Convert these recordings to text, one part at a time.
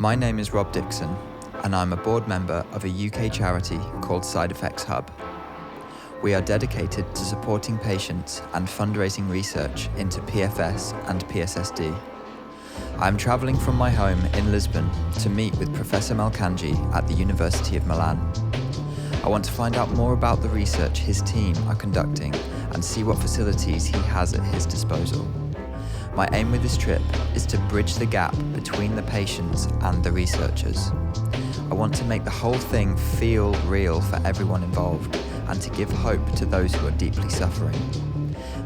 My name is Rob Dixon, and I'm a board member of a UK charity called SIDEfxHUB. We are dedicated to supporting patients and fundraising research into PFS and PSSD. I'm travelling from my home in Lisbon to meet with Professor Malkanji at the University of Milan. I want to find out more about the research his team are conducting and see what facilities he has at his disposal. My aim with this trip is to bridge the gap between the patients and the researchers. I want to make the whole thing feel real for everyone involved and to give hope to those who are deeply suffering.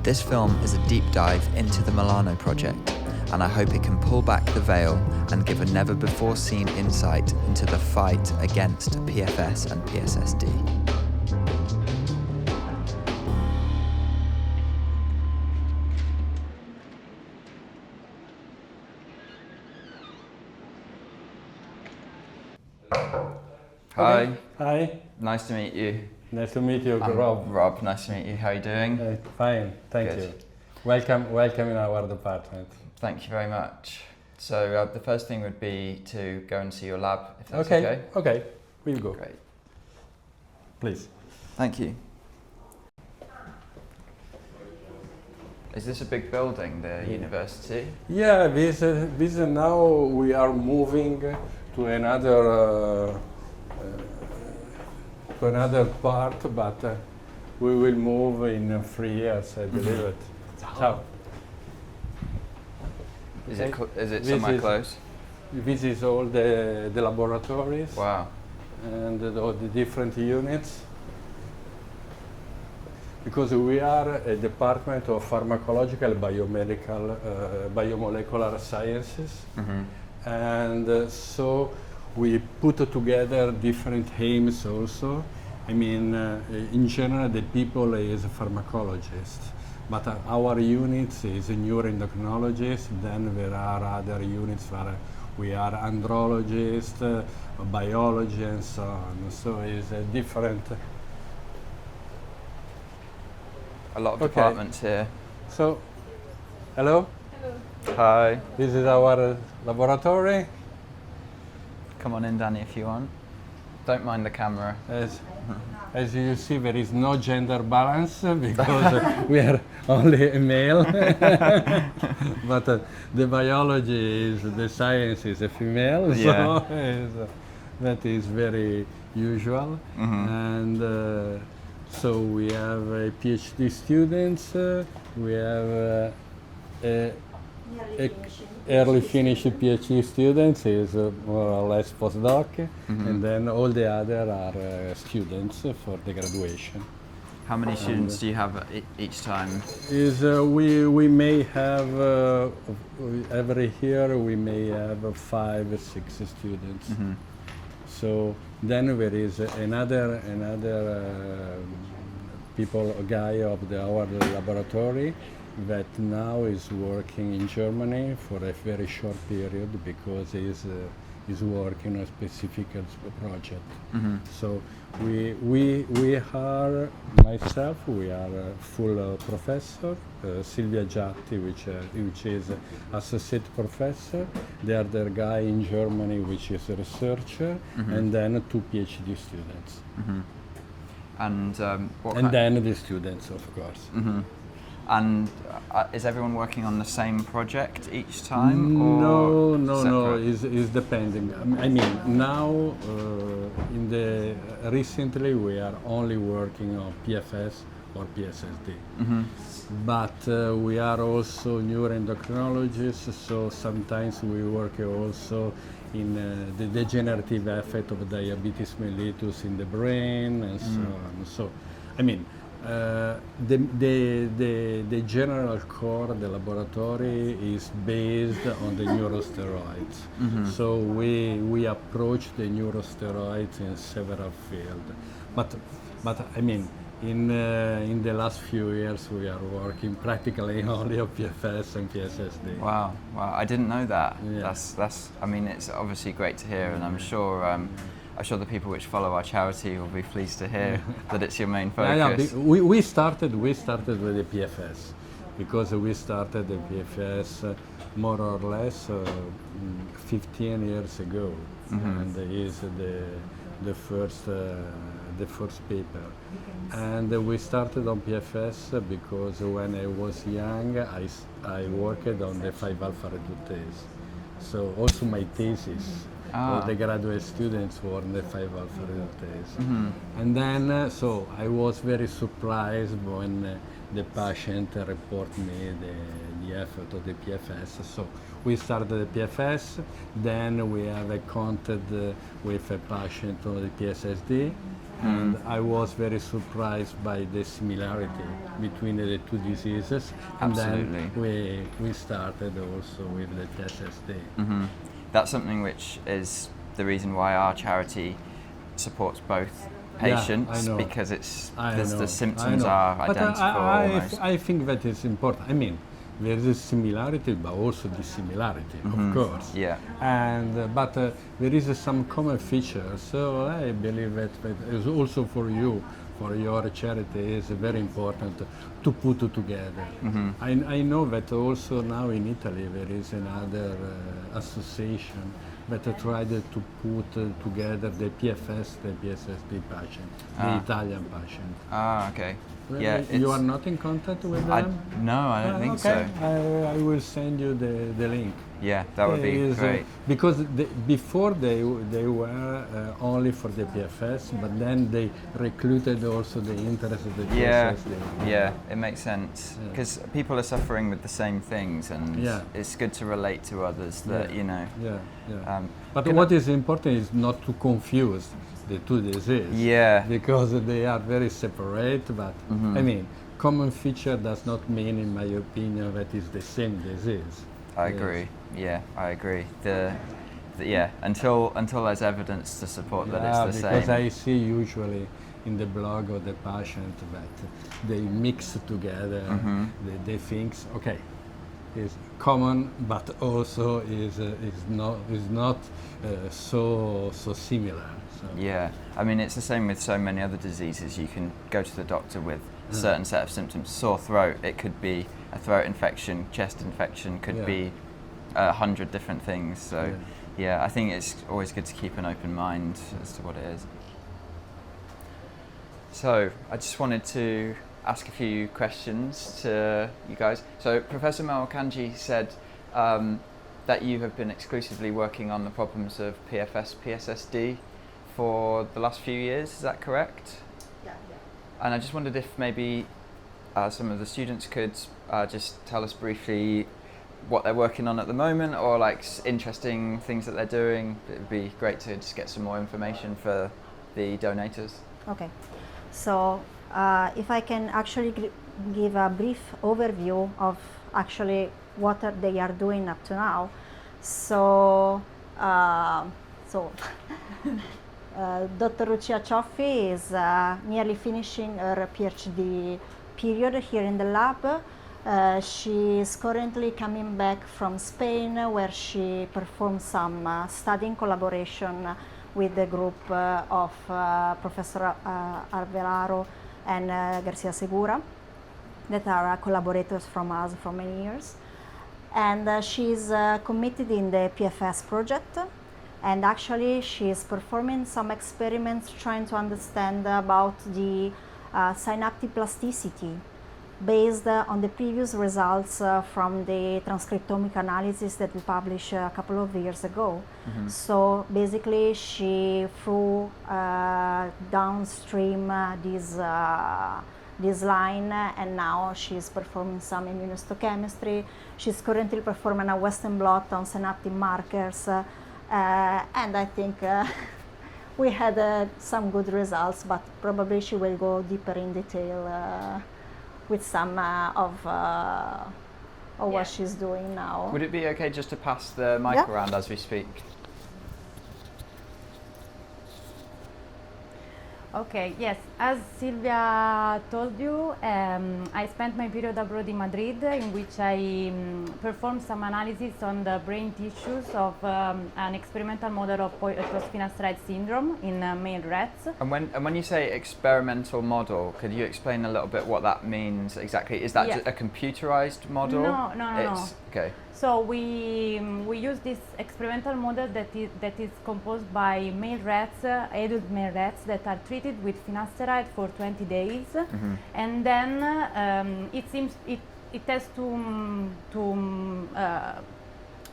This film is a deep dive into the Milano project, and I hope it can pull back the veil and give a never-before-seen insight into the fight against PFS and PSSD. Hi. Hi. Nice to meet you. Nice to meet you, Rob. Rob, nice to meet you. How are you doing? Fine, thank you. Welcome in our department. Thank you very much. So the first thing would be to go and see your lab, if that's okay. Okay, we'll go. Great. Please. Thank you. Is this a big building, the university? Yeah, this now we are moving to another part, but we will move in 3 years, I believe it. Ciao. Is it somewhere close? This is all the laboratories. Wow. And all the different units. Because we are a department of pharmacological, biomedical, biomolecular sciences. Mm-hmm. And so we put together different aims also. I mean, in general, the people is a pharmacologist, but our units is a neuroendocrinologist. Then there are other units where we are andrologists, biology, and so on. So it's a different. A lot of departments here. So, hello. Hello. Hi. This is our laboratory. Come on in, Danny, if you want. Don't mind the camera. As you see, there is no gender balance because we are only a male. But the biology is, the science is a female, yeah. So that is very usual. Mm-hmm. And so we have PhD students, we have early finished PhD students is more or less postdoc, mm-hmm. And then all the other are students for the graduation. How many students do you have each time? We may have every year we may have 5 or 6 students. Mm-hmm. So then there is another guy of our laboratory that now is working in Germany for a very short period because he's working on a specific project. Mm-hmm. So we are, myself, we are a full professor, Silvia Giatti, which is associate professor, the other guy in Germany, which is a researcher, mm-hmm. And then 2 PhD students. Mm-hmm. And then the students, of course. Mm-hmm. And is everyone working on the same project each time? No. It's depending. I mean, now recently we are only working on PFS or PSSD. Mm-hmm. But we are also neuroendocrinologists, so sometimes we work also in the degenerative effect of diabetes mellitus in the brain and so on. So, I mean. The general core of the laboratory is based on the neurosteroids. Mm-hmm. So we approach the neurosteroids in several fields. But I mean, in the last few years we are working practically only on PFS and PSSD. Wow, I didn't know that. Yeah. That's. I mean, it's obviously great to hear, and I'm sure the people which follow our charity will be pleased to hear that it's your main focus. We started with the PFS because we started the PFS more or less 15 years ago, and is the first paper. And we started on PFS because when I was young, I worked on the 5-alpha reductase. So also my thesis for the graduate students were on the 5-alpha reductase. And then, so I was very surprised when the patient report me the effort of the PFS. So we started the PFS, then we have a contact with a patient on the PSSD, and I was very surprised by the similarity between the two diseases. And then we started also with the PSSD. That's something which is the reason why our charity supports both patients, because it's the symptoms are identical. Almost. I think that is important. I mean, there is a similarity, but also dissimilarity, of course. Yeah. And but there is some common features. So I believe that is also for you, for your charity, is very important to put it together. I know that also now in Italy there is another association that tried to put together the PFS, the PSSD patient, the Italian patient. Okay. Yeah, you are not in contact with them? No, I don't think so. I will send you the link. Yeah, that would be great. Because before they were only for the PFS, but then they recruited also the interest of the PSSD. Yeah, it makes sense because people are suffering with the same things, and it's good to relate to others that you know. But what is important is not to confuse the two diseases. Yeah. Because they are very separate, but I mean, common feature does not mean, in my opinion, that it's the same disease. I agree. Yeah, I agree. Until there's evidence to support that it's the same. Because I see usually in the blog of the patient that they mix together the things. Okay, is common, but also is not so similar. So. Yeah, I mean it's the same with so many other diseases. You can go to the doctor with a certain set of symptoms. Sore throat, it could be a throat infection. Chest infection could be 100 different things. So I think it's always good to keep an open mind as to what it is. So I just wanted to ask a few questions to you guys. So Professor Malkanji said that you have been exclusively working on the problems of PFS PSSD for the last few years. Is that correct? Yeah. And I just wondered if maybe some of the students could just tell us briefly what they're working on at the moment, or like interesting things that they're doing. It would be great to just get some more information for the donators. Okay, so if I can actually give a brief overview of actually what they are doing up to now. So, Dr. Lucia Cioffi is nearly finishing her PhD period here in the lab. She is currently coming back from Spain, where she performed some study in collaboration with the group of Professor Alvarado and Garcia Segura, that are collaborators from us for many years. And she's committed in the PFS project. And actually, she is performing some experiments trying to understand about the synaptic plasticity based on the previous results from the transcriptomic analysis that we published a couple of years ago. So basically, she threw downstream this line, and now she's performing some immunohistochemistry. She's currently performing a Western blot on synaptic markers. And I think we had some good results, but probably she will go deeper in detail with some of what she's doing now. Would it be okay just to pass the mic around as we speak? Okay, yes. As Silvia told you, I spent my period abroad in Madrid, in which I performed some analysis on the brain tissues of an experimental model of Post-Finasteride Syndrome in male rats. And when you say experimental model, could you explain a little bit what that means exactly? Is that just a computerized model? No. Okay. So we use this experimental model that is composed by male rats, adult male rats that are treated with finasteride for 20 days, and then it has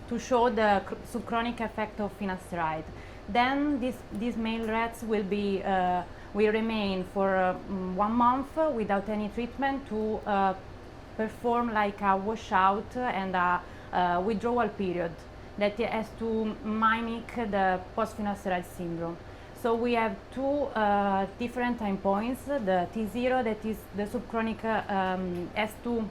to show the subchronic effect of finasteride. Then these male rats will remain for 1 month without any treatment to perform like a washout and a withdrawal period that has to mimic the post-finasteride syndrome. So we have two different time points. The T0, that is the subchronic, has to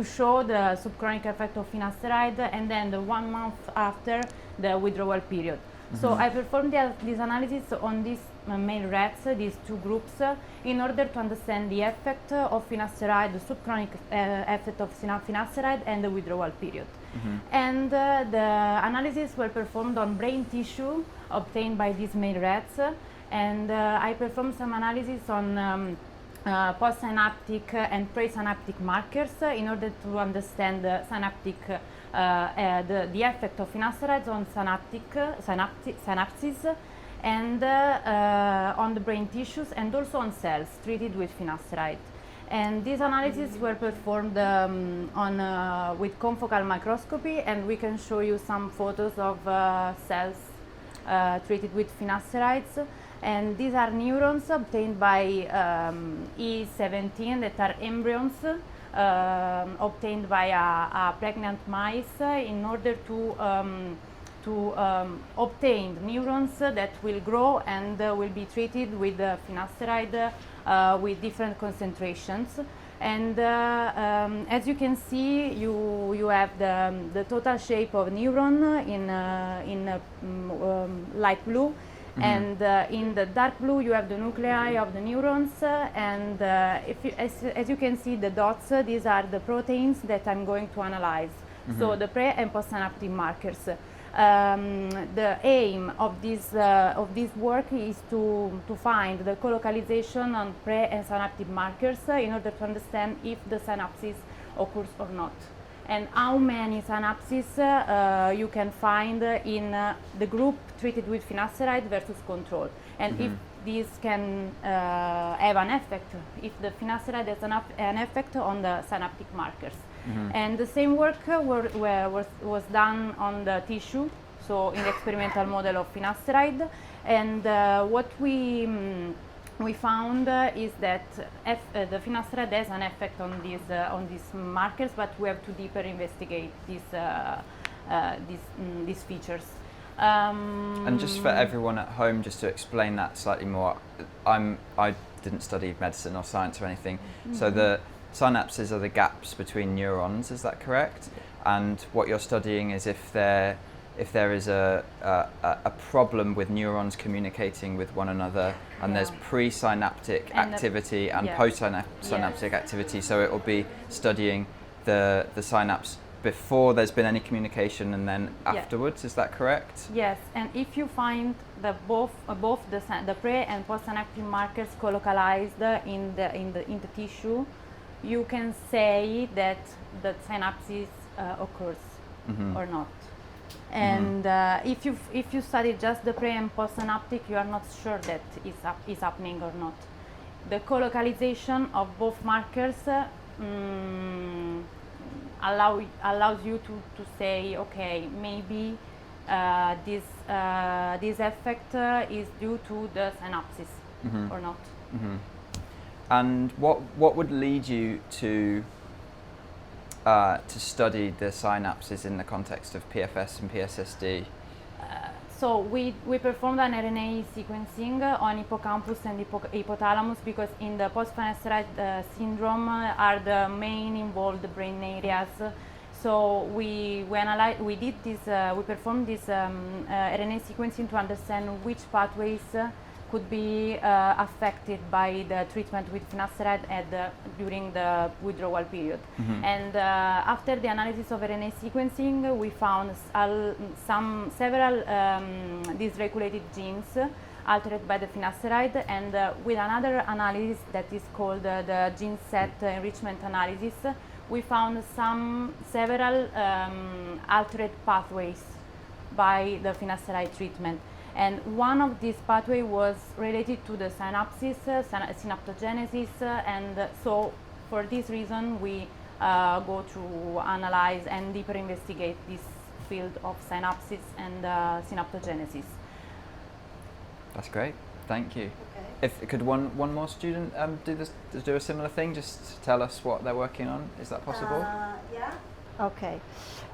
show the subchronic effect of finasteride, and then the 1 month after the withdrawal period. So I performed this analysis on these male rats, these two groups, in order to understand the effect of finasteride, the subchronic effect of finasteride, and the withdrawal period. And the analysis were performed on brain tissue obtained by these male rats, and I performed some analysis on postsynaptic and presynaptic markers in order to understand the synaptic, the effect of finasteride on synapses, and on the brain tissues, and also on cells treated with finasteride. And these analyses were performed with confocal microscopy, and we can show you some photos of cells treated with finasterides. And these are neurons obtained by E17 that are embryons obtained by a pregnant mice in order to obtain neurons that will grow and will be treated with finasteride with different concentrations. And as you can see, you have the total shape of neuron in light blue. And in the dark blue you have the nuclei of the neurons, and as you can see, the dots, these are the proteins that I'm going to analyze. So the pre and postsynaptic markers. The aim of this work is to find the colocalization on pre and synaptic markers in order to understand if the synapses occurs or not, and how many synapses you can find in the group treated with finasteride versus control, and if these can have an effect, if the finasteride has an effect on the synaptic markers. And the same work was done on the tissue, so in the experimental model of finasteride, and what we found is that the finasteride has an effect on these markers, but we have to deeper investigate these features. And just for everyone at home, just to explain that slightly more, I didn't study medicine or science or anything, so the synapses are the gaps between neurons, is that correct? And what you're studying is if there is a problem with neurons communicating with one another, and there's presynaptic activity and postsynaptic activity, so it will be studying the synapse before there's been any communication and then afterwards, is that correct? Yes, and if you find both the pre and postsynaptic markers colocalized in the tissue, you can say that the synapses occurs or not. And if you study just the pre and postsynaptic, you are not sure that is happening or not. The colocalization of both markers allows you to say, okay, maybe this effect is due to the synapses or not. And what would lead you to study the synapses in the context of PFS and PSSD? So we performed an RNA sequencing on hippocampus and hypothalamus, because in the post-Finasteride syndrome are the main involved brain areas. So we performed this RNA sequencing to understand which pathways could be affected by the treatment with finasteride during the withdrawal period. And after the analysis of RNA sequencing, we found several dysregulated genes altered by the finasteride, and with another analysis that is called the gene set enrichment analysis, we found several altered pathways by the finasteride treatment. And one of these pathways was related to the synapses, synaptogenesis, and so for this reason we go to analyze and deeper investigate this field of synapses and synaptogenesis. That's great, thank you. Okay. If could one more student do a similar thing, just tell us what they're working on, is that possible? Yeah. Okay.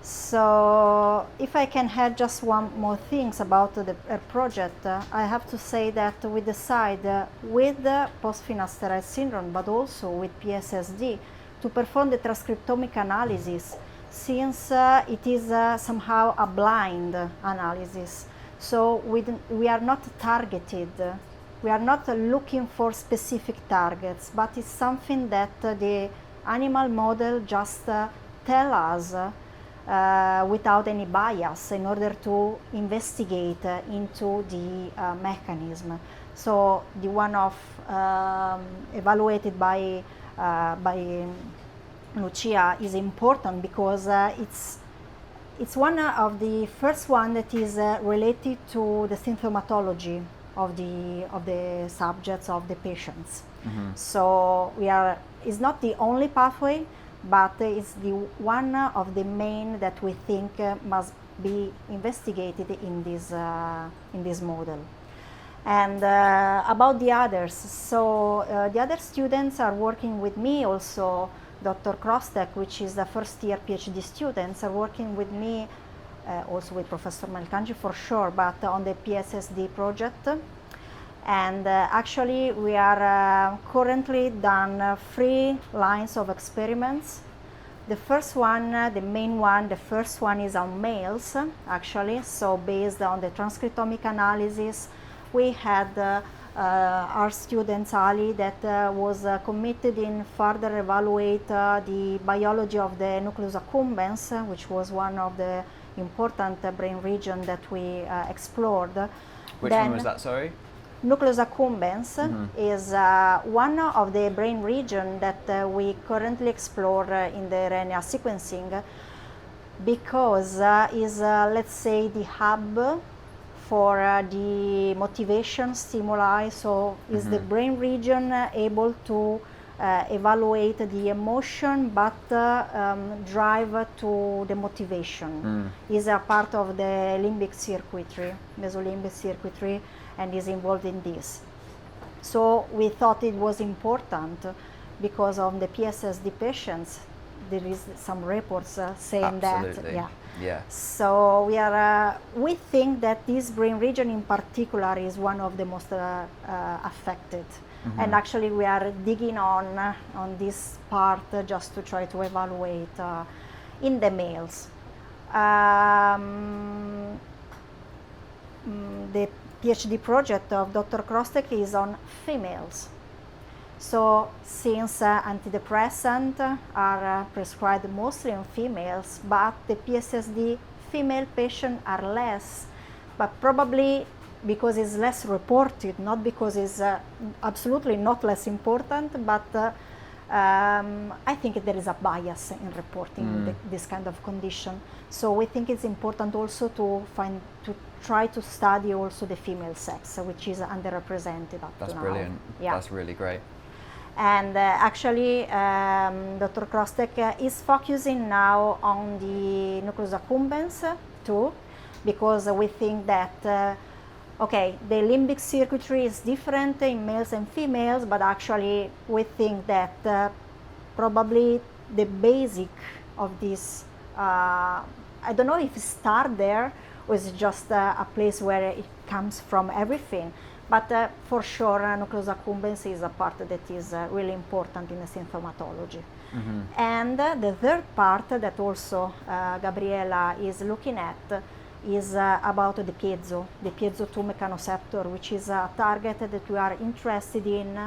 So if I can add just one more things about the project, I have to say that we decided with the Post-Finasteride Syndrome, but also with PSSD, to perform the transcriptomic analysis, since it is somehow a blind analysis. So we are not targeted, we are not looking for specific targets, but it's something that the animal model just tell us without any bias in order to investigate into the mechanism. So the one of evaluated by Lucia is important because it's one of the first one that is related to the symptomatology of the subjects, of the patients. So it's not the only pathway, but it's the one of the main that we think must be investigated in this model. And about the others, so the other students are working with me also. Dr. Krostek, which is the first year PhD students, are working with me, also with Professor Melkanji for sure, but on the PSSD project. And actually we are currently done 3 lines of experiments. The first one, the main one, the first one is on males actually. So based on the transcriptomic analysis, we had our student Ali that was committed in further evaluate the biology of the nucleus accumbens, which was one of the important brain region that we explored. Which one was that, sorry? Nucleus accumbens is one of the brain region that we currently explore in the RNA sequencing, because is let's say the hub for the motivation stimuli. So is the brain region able to evaluate the emotion but drive to the motivation. Is a part of the limbic circuitry, mesolimbic circuitry, and is involved in this. So we thought it was important because of the PSSD patients, there is some reports saying Absolutely. that. Yeah. So we think that this brain region in particular is one of the most affected. And actually we are digging on this part just to try to evaluate in the males. The PhD project of Dr. Krostek is on females. So since antidepressants are prescribed mostly on females, but the PSSD female patients are less, but probably because it's less reported, not because it's absolutely not less important, but I think there is a bias in reporting this kind of condition. So we think it's important also to try to study also the female sex, which is underrepresented up to now. That's brilliant. Yeah. That's really great. And actually, Dr. Krostek is focusing now on the nucleus accumbens too, because we think that, okay, the limbic circuitry is different in males and females, but actually we think that probably the basic of this, I don't know if it starts there or is just a place where it comes from everything, But for sure, nucleus accumbens is a part that is really important in the symptomatology. And the third part that also Gabriela is looking at is about the piezo 2 mechanoreceptor, which is a target that we are interested in.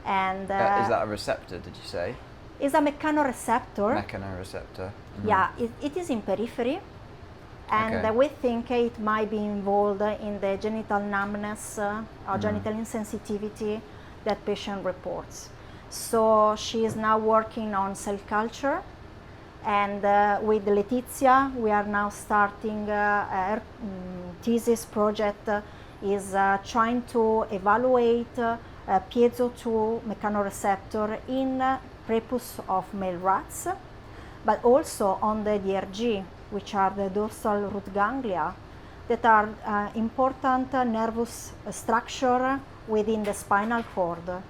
And is that a receptor, did you say? It's a mechanoreceptor. Mechanoreceptor. Yeah, it is in periphery. And we think it might be involved in the genital numbness or genital insensitivity that patient reports. So she is now working on cell culture, and with Letizia we are now starting her thesis project is trying to evaluate piezo 2 mechanoreceptor in prepuce of male rats, but also on the DRG, which are the dorsal root ganglia, that are important nervous structure within the spinal cord,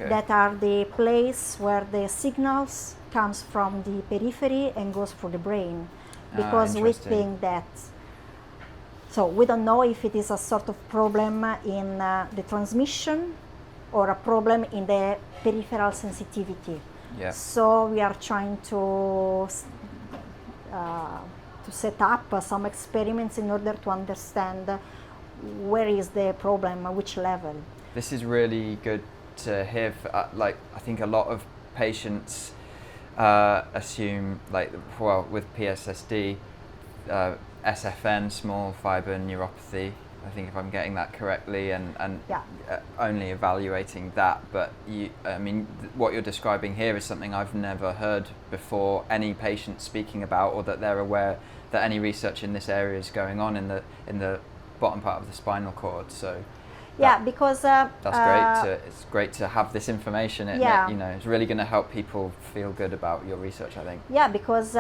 that are the place where the signals comes from the periphery and goes through the brain, because we think that, so we don't know if it is a sort of problem in the transmission or a problem in the peripheral sensitivity. So we are trying to set up some experiments in order to understand where is the problem, at which level. This is really good to hear. Like, I think a lot of patients assume, like, well, with PSSD, SFN, small fiber neuropathy, I think if I'm getting that correctly, and only evaluating that, but I mean, what you're describing here is something I've never heard before any patient speaking about, or that they're aware that any research in this area is going on in the bottom part of the spinal cord. So because that's great. It's great to have this information. You know, it's really going to help people feel good about your research, I think. Yeah, because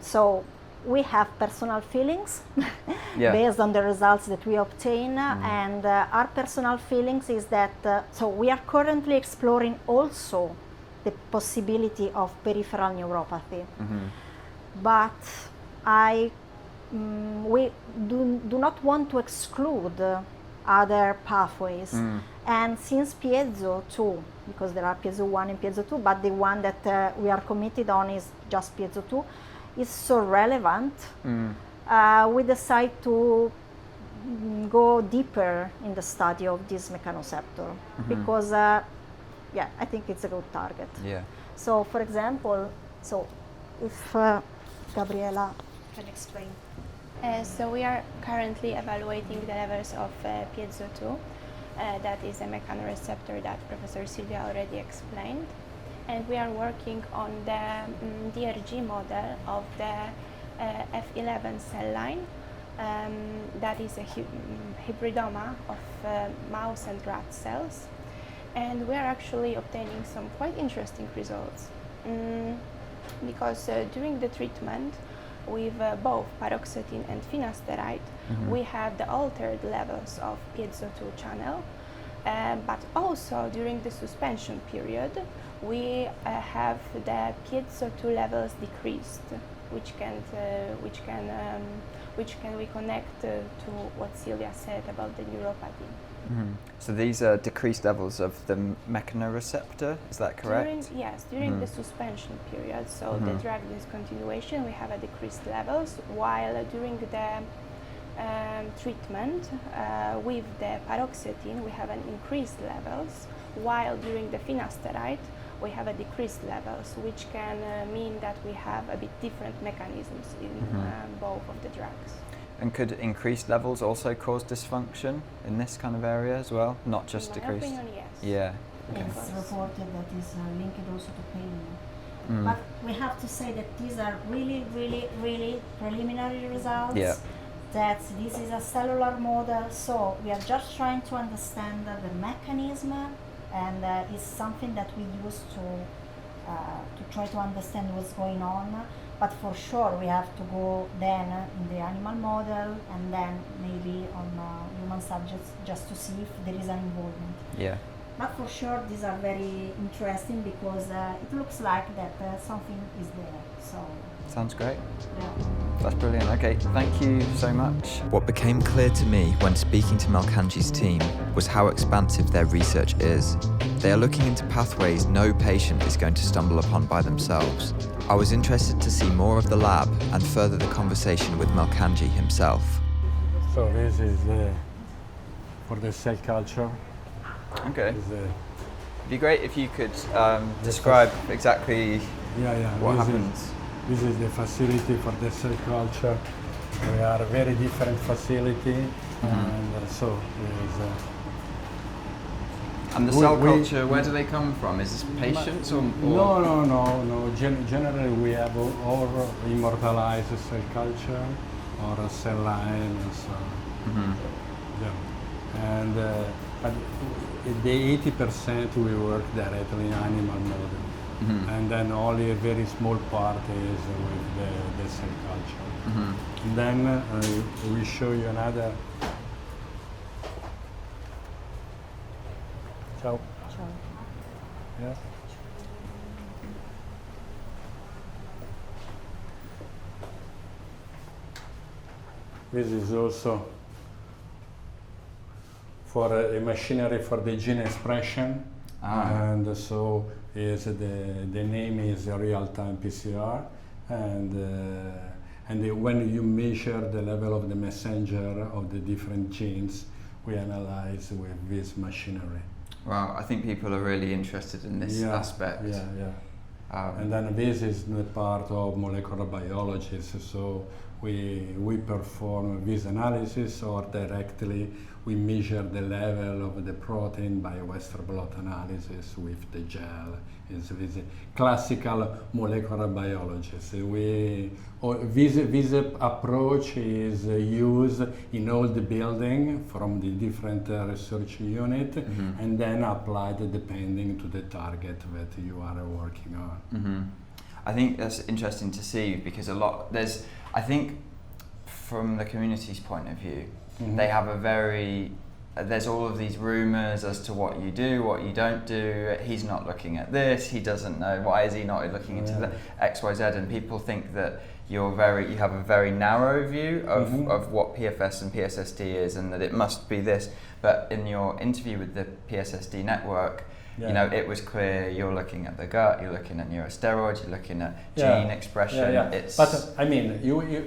so we have personal feelings based on the results that we obtain, and our personal feelings is that so we are currently exploring also the possibility of peripheral neuropathy, but we do not want to exclude other pathways. And since piezo 2, because there are piezo 1 and piezo 2, but the one that we are committed on is just piezo 2, is so relevant, we decide to go deeper in the study of this mechanoreceptor, because I think it's a good target. So for example, so if Gabriela can explain. So we are currently evaluating the levels of piezo 2, that is a mechanoreceptor that Professor Silvia already explained. And we are working on the DRG model of the F11 cell line, that is a hybridoma of mouse and rat cells. And we are actually obtaining some quite interesting results, because during the treatment with both paroxetine and finasteride, we have the altered levels of piezo 2 channel, but also during the suspension period, we have the piezo 2 levels decreased, which can we connect to what Silvia said about the neuropathy. So these are decreased levels of the mechanoreceptor, is that correct? During the suspension period, so the drug discontinuation, we have a decreased levels, while during the treatment with the paroxetine, we have an increased levels, while during the finasteride, we have a decreased levels, which can mean that we have a bit different mechanisms in both of the drugs. And could increased levels also cause dysfunction in this kind of area as well, not just decreased? In my opinion, yes. Yeah. Okay. It's reported that is linked also to pain. But we have to say that these are really, really, really preliminary results. That this is a cellular model, so we are just trying to understand the mechanism, and it's something that we use to try to understand what's going on. But for sure, we have to go then in the animal model, and then maybe on human subjects, just to see if there is an involvement. But for sure, these are very interesting, because it looks like that something is there. So sounds great. Yeah. That's brilliant. Okay, thank you so much. What became clear to me when speaking to Malkanji's team was how expansive their research is. They are looking into pathways no patient is going to stumble upon by themselves. I was interested to see more of the lab and further the conversation with Malkanji himself. So this is for the cell culture. Okay. It'd be great if you could describe exactly what happens. This is the facility for the cell culture. We are a very different facility, and so and the cell culture, where do they come from? Is this patients or? No. Generally, we have or immortalized cell culture or a cell line and so on. Yeah. And but the 80% we work directly in animal model, and then only a very small part is with the cell culture. And then we show you another. Ciao. Ciao. Yeah. This is also for a machinery for the gene expression, and so is the name is a real-time PCR, and when you measure the level of the messenger of the different genes, we analyze with this machinery. Wow, I think people are really interested in this aspect. And then this is not part of molecular biology, so we perform this analysis, or directly we measure the level of the protein by Western blot analysis with the gel. It's this classical molecular biology. So this approach is used in all the building from the different research unit, and then applied depending to the target that you are working on. I think that's interesting to see, because I think from the community's point of view, they have there's all of these rumors as to what you do, what you don't do. He's not looking at this, he doesn't know, why is he not looking into the XYZ, and people think that you have a very narrow view of what PFS and PSSD is, and that it must be this. But in your interview with the PSSD network, you know, it was clear you're looking at the gut, you're looking at neurosteroids, you're looking at gene expression. But I mean,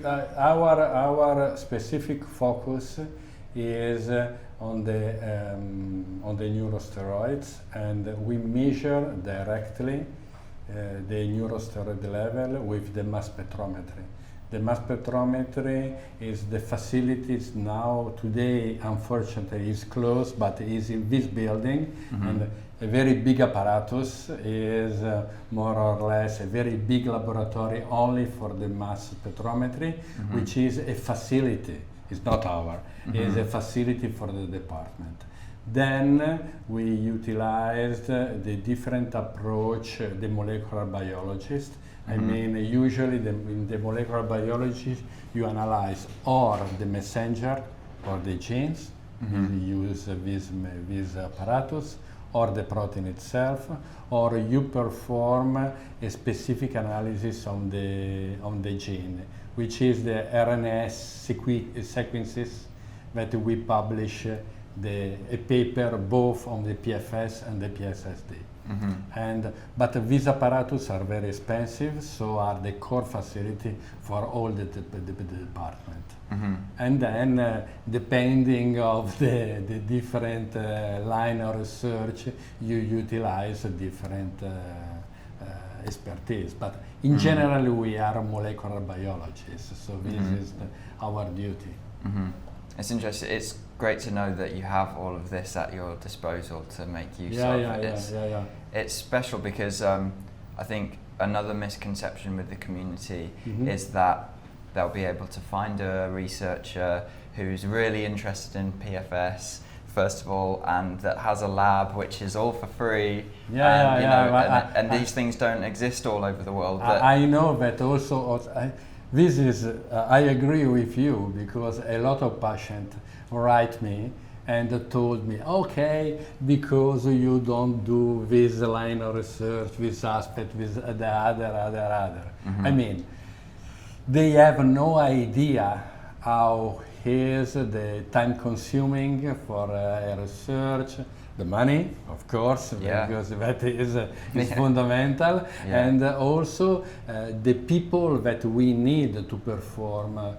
our specific focus is on the neurosteroids, and we measure directly the neurosteroid level with the mass spectrometry. The mass spectrometry is the facilities now today, unfortunately, is closed, but is in this building, and a very big apparatus is more or less a very big laboratory only for the mass spectrometry, which is a facility. It's not our, it's a facility for the department. Then we utilized the different approach, the molecular biologist. I mean, usually in the molecular biology, you analyze or the messenger or the genes, you use this apparatus, or the protein itself, or you perform a specific analysis on the gene, which is the RNA sequences that we publish a paper both on the PFS and the PSSD. But these apparatus are very expensive, so are the core facility for all the department. And then depending of the different line of research, you utilize a different expertise. But in general, we are molecular biologists, so this is our duty. It's interesting. It's great to know that you have all of this at your disposal to make use of. It's special because I think another misconception with the community is that they'll be able to find a researcher who's really interested in PFS, first of all, and that has a lab which is all for free. And these things don't exist all over the world. I know that also. This is, I agree with you, because a lot of patients write me and told me, okay, because you don't do this line of research, this aspect, this the other. I mean, they have no idea how is the time consuming for a research, the money, of course, because that is fundamental, and also the people that we need to perform,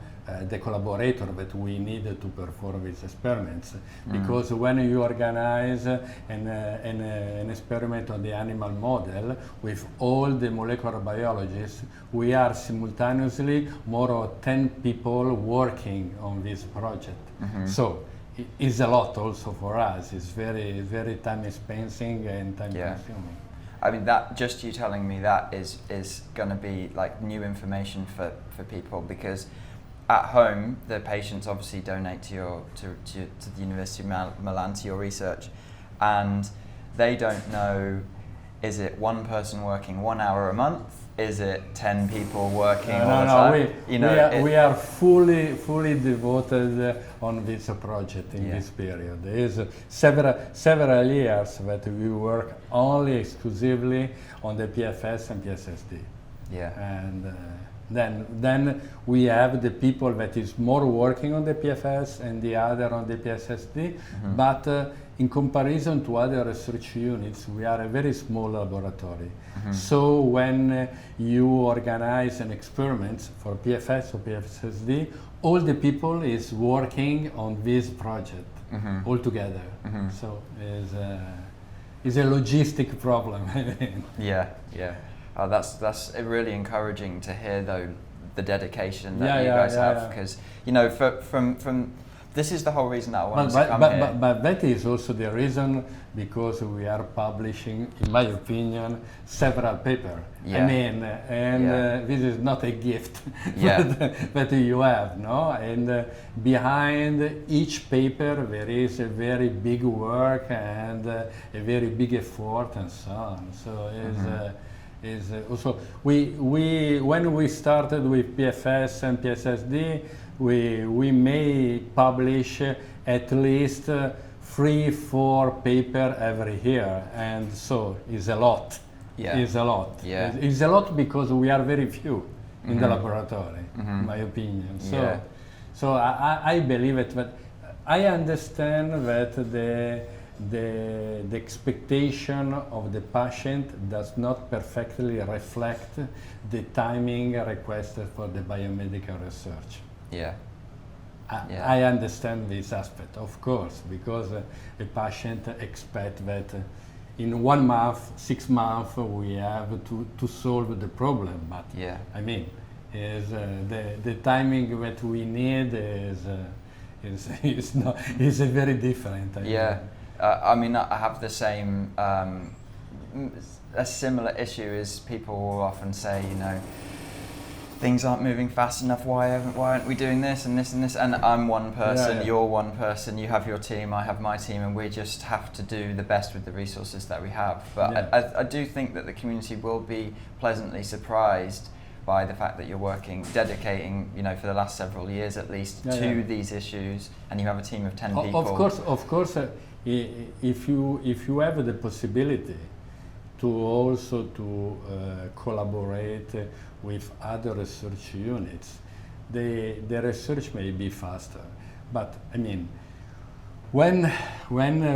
the collaborator that we need to perform these experiments. Because when you organize an experiment on the animal model with all the molecular biologists, we are simultaneously more than 10 people working on this project. So it's a lot also for us. It's very time expensing and time consuming. I mean, that just you telling me that is going to be like new information for people, because at home the patients obviously donate to the University of Milan, to your research, and they don't know, is it one person working 1 hour a month? Is it 10 people working all the time? We are fully devoted on this project in this period. There is several years that we work only exclusively on the PFS and PSSD. And then we have the people that is more working on the PFS and the other on the PSSD, but in comparison to other research units, we are a very small laboratory. So when you organize an experiment for PFS or PSSD, all the people is working on this project all together. So it's a logistic problem. Oh, that's really encouraging to hear, though, the dedication that you guys have, because from this is the whole reason that I wanted to come here. But that is also the reason, because we are publishing, in my opinion, several papers. I mean, and this is not a gift that you have, no? And behind each paper there is a very big work and a very big effort and so on. So is also when we started with PFS and PSSD, we may publish at least 3-4 papers every year, and so it's a lot. It's a lot. It's a lot because we are very few in the laboratory, in my opinion. So I believe it, but I understand that the expectation of the patient does not perfectly reflect the timing requested for the biomedical research. I understand this aspect, of course, because a patient expects that in 1 month, 6 months, we have to solve the problem. But I mean, the timing that we need is very different. I mean, I have the same, a similar issue is people will often say, things aren't moving fast enough, why aren't we doing this and this and this? And I'm one person, you're one person, you have your team, I have my team, and we just have to do the best with the resources that we have. But I do think that the community will be pleasantly surprised by the fact that you're dedicating, for the last several years at least, to these issues, and you have a team of 10 people. Of course, if you have the possibility to also collaborate with other research units, the research may be faster. But I mean, when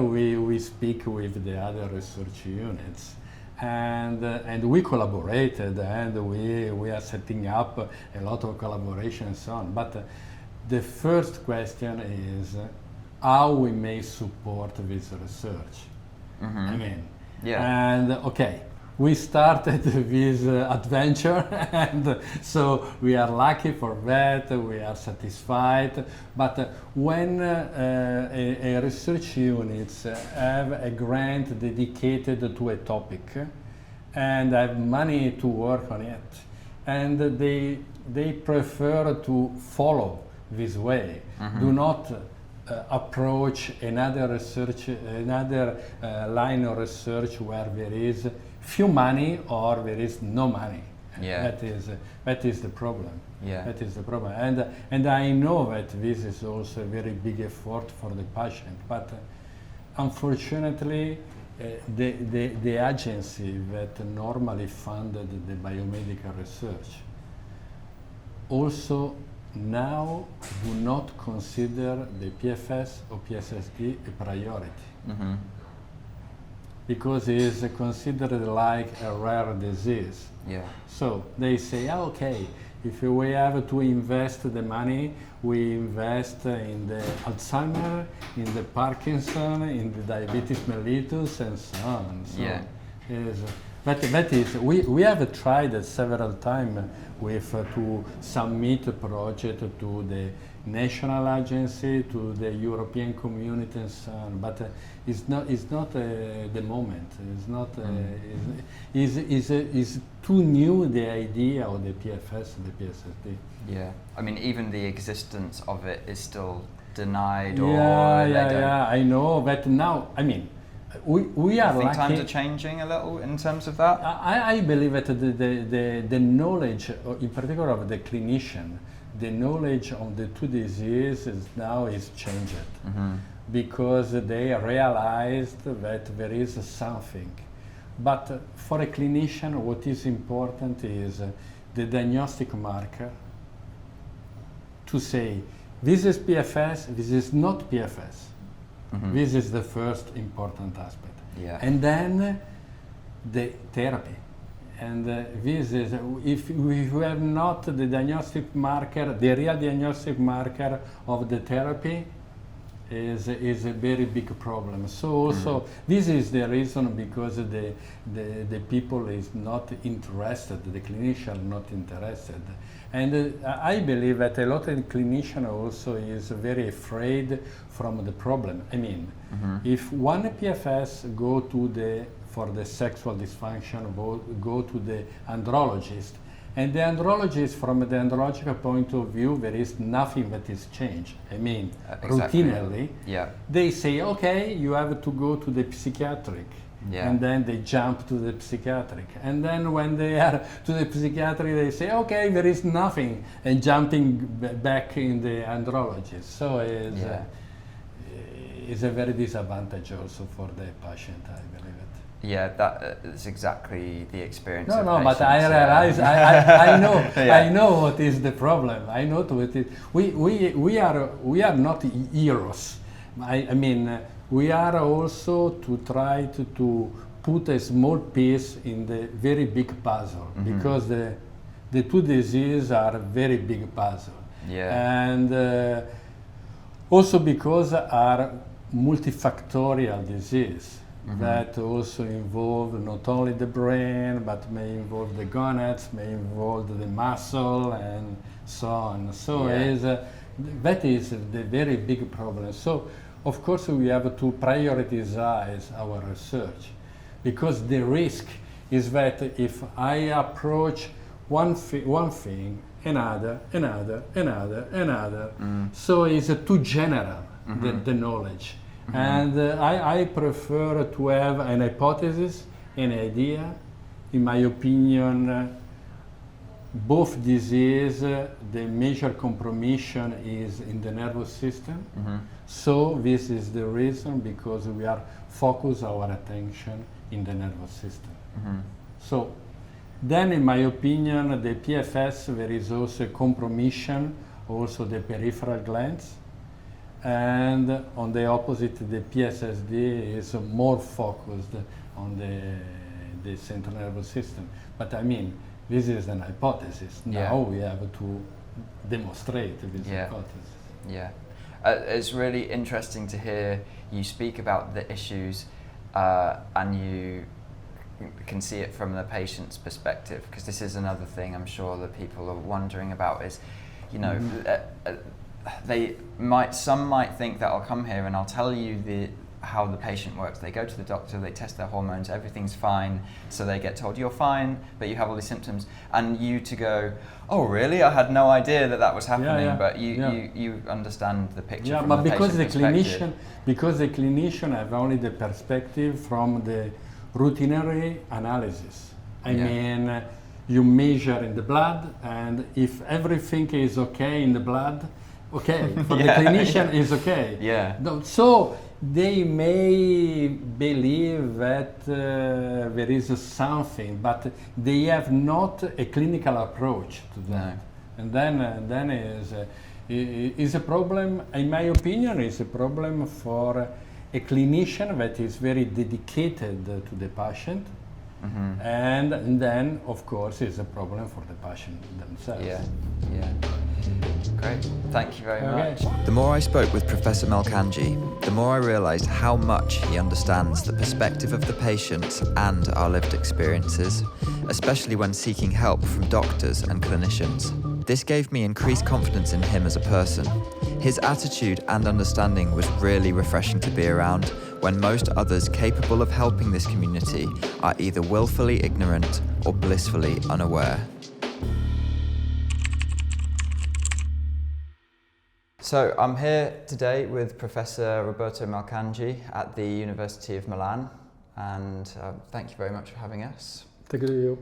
we speak with the other research units, and we collaborated, and we are setting up a lot of collaboration and so on. But the first question is how we may support this research. I mean, and okay, we started this adventure, and so we are lucky for that, we are satisfied. But when a research unit have a grant dedicated to a topic and have money to work on it, and they prefer to follow this way, do not approach another line of research where there is few money or there is no money. That is the problem. That is the problem. And I know that this is also a very big effort for the patient, but unfortunately the agency that normally funded the biomedical research also now do not consider the PFS or PSSD a priority. Mm-hmm. Because it is considered like a rare disease. Yeah. So they say, okay, if we have to invest the money, we invest in the Alzheimer, in the Parkinson, in the diabetes mellitus, and so on. So Yeah. But that is, we have tried several times with to submit a project to the national agency, to the European community, and so on. But it's not the moment. It's not. Is too new, the idea of the PFS and the PSSD. Yeah. I mean, even the existence of it is still denied. Yeah. I know. But now, I mean, we are I think lucky. times are changing a little in terms of that. I believe that the knowledge, in particular of the clinician, the knowledge of the two diseases now is changed. Mm-hmm. Because they realized that there is something. But for a clinician, what is important is the diagnostic marker to say, this is PFS, this is not PFS. Mm-hmm. This is the first important aspect. Yeah. And then the therapy. And this is, if we have not the diagnostic marker, the real diagnostic marker of the therapy, is a very big problem. So also this is the reason because the people is not interested, the clinician not interested. And I believe that a lot of clinician also is very afraid from the problem. I mean, if one PFS go to for the sexual dysfunction, go to the andrologist, and the andrologist, from the andrological point of view, there is nothing that is changed. I mean, Exactly. routinely, Yeah. they say, okay, you have to go to the psychiatric. Yeah. And then they jump to the psychiatric. And then when they are to the psychiatric, they say, okay, there is nothing, and jumping back in the andrologist. So it's a very disadvantage also for the patient, I believe it. Yeah, that is exactly the experience. No, of but patients, I realize, I know, Yeah. I know what is the problem. I know what it. We are not heroes. I mean, we are also to try to put a small piece in the very big puzzle, because the two diseases are a very big puzzle. Yeah. And also because are multifactorial disease. That also involve not only the brain, but may involve the gonads, may involve the muscle, and so on. So that is the very big problem. So, of course, we have to prioritize our research, because the risk is that if I approach one thing, another, so it's too general, the knowledge. And I prefer to have an hypothesis, an idea. In my opinion, both diseases, the major compromission is in the nervous system. So this is the reason, because we are focus our attention in the nervous system. So then, in my opinion, the PFS, there is also a compromission, also the peripheral glands. And on the opposite, the PSSD is more focused on the central nervous system. But I mean, this is an hypothesis. Now we have to demonstrate this hypothesis. Yeah. It's really interesting to hear you speak about the issues and you can see it from the patient's perspective, because this is another thing I'm sure that people are wondering about is, you know, some might think that I'll come here and I'll tell you how the patient works. They go to the doctor, they test their hormones, everything's fine, so they get told you're fine, but you have all these symptoms, and you to go, oh really? I had no idea that was happening. But you understand the picture. From but the because the patient clinician have only the perspective from the routinary analysis. I mean, you measure in the blood, and if everything is okay in the blood, okay, for the clinician is okay. So they may believe that there is something, but they have not a clinical approach to that. And then is a problem, in my opinion, is a problem for a clinician that is very dedicated to the patient. And then, of course, it's a problem for the patient themselves. Yeah. Great, thank you very much. The more I spoke with Professor Melkanji, the more I realised how much he understands the perspective of the patient and our lived experiences, especially when seeking help from doctors and clinicians. This gave me increased confidence in him as a person. His attitude and understanding was really refreshing to be around, when most others capable of helping this community are either willfully ignorant or blissfully unaware. So I'm here today with Professor Roberto Melkanji at the University of Milan, and thank you very much for having us. Thank you.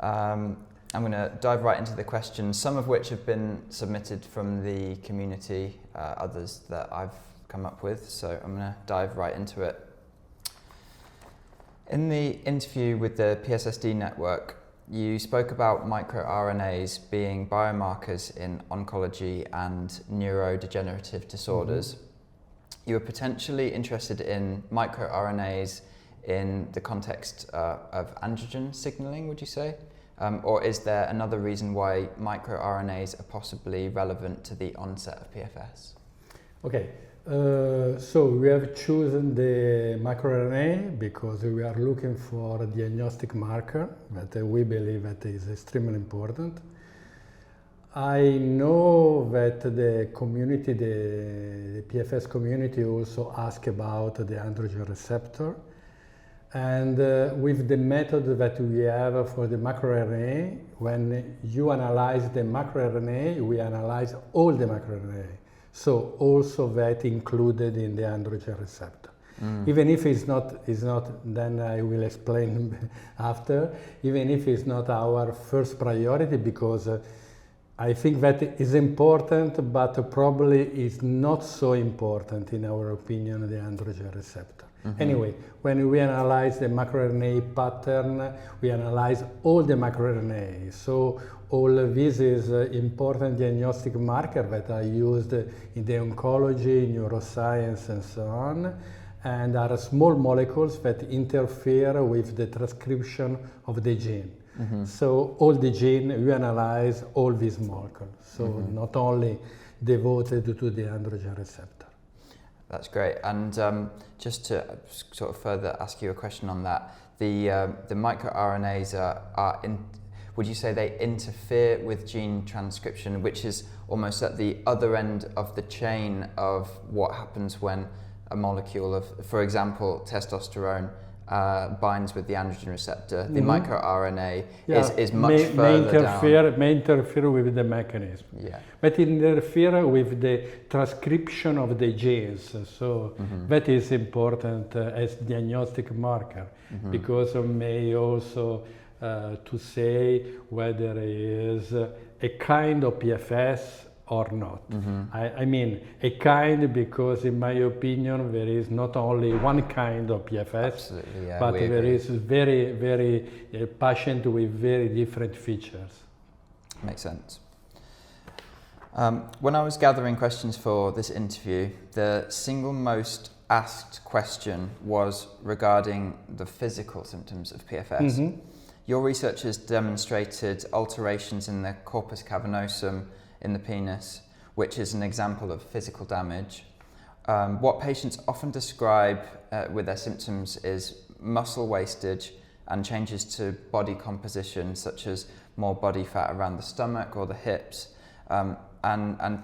I'm going to dive right into the questions, some of which have been submitted from the community, others that I've come up with, so I'm going to dive right into it. In the interview with the PSSD network, you spoke about microRNAs being biomarkers in oncology and neurodegenerative disorders. You were potentially interested in microRNAs in the context of androgen signaling, would you say? Or is there another reason why microRNAs are possibly relevant to the onset of PFS? Okay, so we have chosen the microRNA because we are looking for a diagnostic marker that we believe that is extremely important. I know that the community, the PFS community also ask about the androgen receptor. And with the method that we have for the microRNA, when you analyze the microRNA, we analyze all the microRNA. So also that included in the androgen receptor. Even if it's not, then I will explain after, even if it's not our first priority, because I think that is important, but probably is not so important in our opinion, the androgen receptor. Anyway, when we analyze the microRNA pattern, we analyze all the microRNA. So all this is important diagnostic marker that are used in the oncology, neuroscience, and so on, and are small molecules that interfere with the transcription of the gene. So all the gene, we analyze all these molecules. So not only devoted to the androgen receptor. That's great. And just to sort of further ask you a question on that, the microRNAs would you say they interfere with gene transcription, which is almost at the other end of the chain of what happens when a molecule of, for example, testosterone binds with the androgen receptor? The microRNA is much further down. May interfere with the mechanism. Yeah. But it interfere with the transcription of the genes. So that is important as diagnostic marker, because it may also to say whether it is a kind of PFS or not. I mean, a kind, because in my opinion there is not only one kind of PFS, but there is very patient with very different features. Makes sense. When I was gathering questions for this interview, the single most asked question was regarding the physical symptoms of PFS. Your research has demonstrated alterations in the corpus cavernosum in the penis, which is an example of physical damage. What patients often describe with their symptoms is muscle wastage and changes to body composition, such as more body fat around the stomach or the hips. And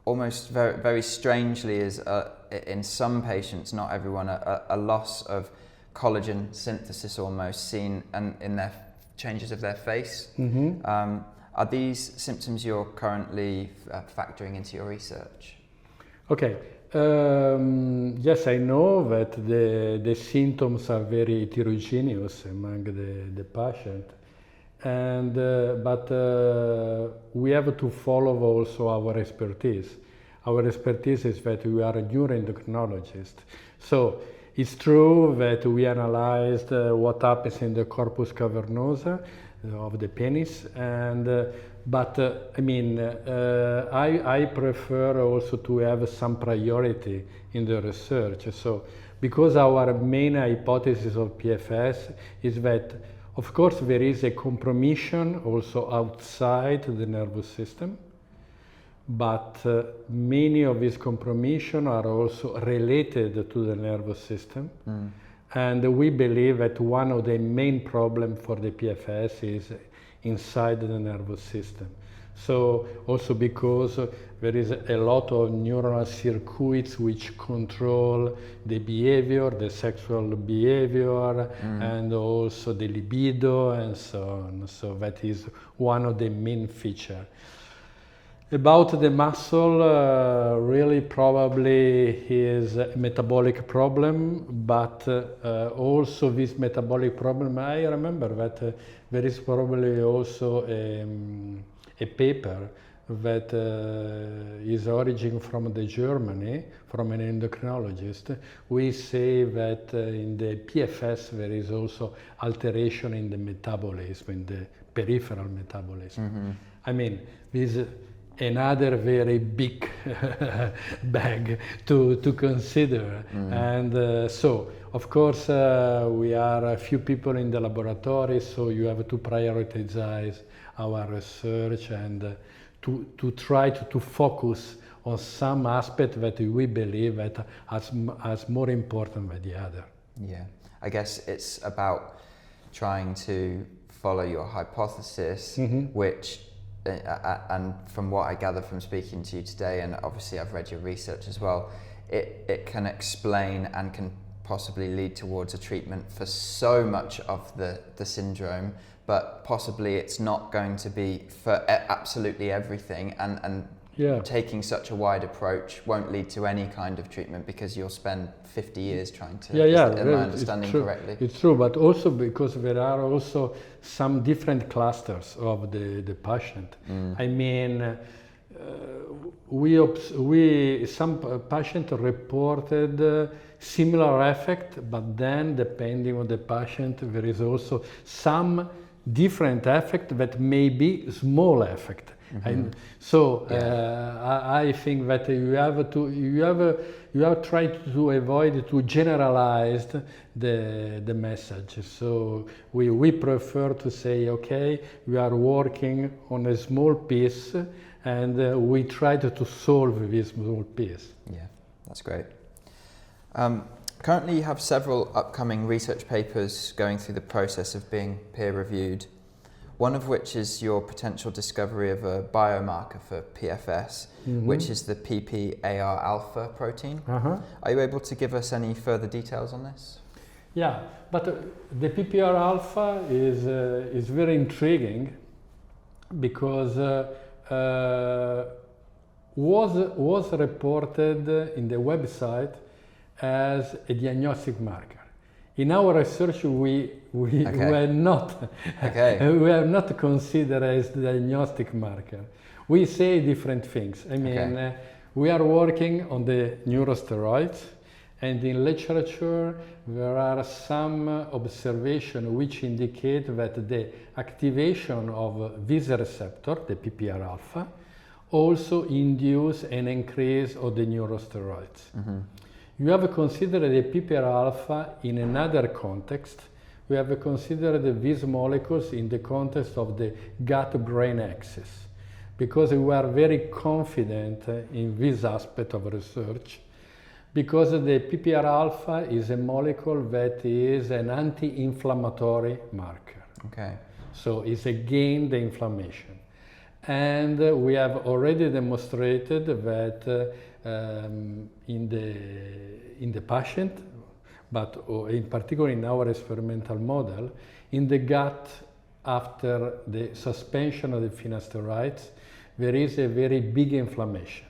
almost very strangely is in some patients, not everyone, a loss of collagen synthesis almost seen in their changes of their face. Are these symptoms you're currently factoring into your research? Okay. Yes, I know that the symptoms are very heterogeneous among the patient, and but we have to follow also our expertise. Our expertise is that we are a neuroendocrinologist. So it's true that we analyzed what happens in the corpus cavernosa, the penis. And I mean, I prefer also to have some priority in the research. So, because our main hypothesis of PFS is that, of course, there is a compromission also outside the nervous system, but many of these compromissions are also related to the nervous system. And we believe that one of the main problems for the PFS is inside the nervous system. So also because there is a lot of neuronal circuits which control the behavior, the sexual behavior, and also the libido and so on. So that is one of the main features. About the muscle, really probably is a metabolic problem, but also this metabolic problem, I remember that there is probably also a paper that is origin from the Germany, from an endocrinologist. We say that in the PFS there is also alteration in the metabolism, in the peripheral metabolism. I mean, this another very big bag to consider. And so, of course, we are a few people in the laboratory, so you have to prioritize our research and to try to focus on some aspect that we believe that as more important than the other. Yeah, I guess it's about trying to follow your hypothesis, which and from what I gather from speaking to you today, and obviously I've read your research as well, it can explain and can possibly lead towards a treatment for so much of the syndrome, but possibly it's not going to be for absolutely everything, and taking such a wide approach won't lead to any kind of treatment because you'll spend 50 years trying to, am I understanding correctly? It's true, but also because there are also some different clusters of the patient. I mean, some patient reported similar effect, but then depending on the patient, there is also some different effect that may be small effect. And so I think that you have tried to avoid to generalize the message. So we prefer to say, okay, we are working on a small piece, and we tried to solve this small piece. Yeah, that's great. Currently you have several upcoming research papers going through the process of being peer-reviewed, one of which is your potential discovery of a biomarker for PFS, which is the PPAR alpha protein. Are you able to give us any further details on this? Yeah, but the PPAR alpha is very intriguing because was reported in the website as a diagnostic marker. In our research, we were not we are not considered as the diagnostic marker. We say different things. I mean, we are working on the neurosteroids, and in literature there are some observations which indicate that the activation of this receptor, the PPAR alpha, also induce an increase of the neurosteroids. You have considered the PPAR alpha in another context. We have considered these molecules in the context of the gut-brain axis, because we are very confident in this aspect of research, because the PPAR alpha is a molecule that is an anti-inflammatory marker. So it's against the inflammation. And we have already demonstrated that in the patient, but in particular in our experimental model, in the gut after the suspension of the finasteride, there is a very big inflammation.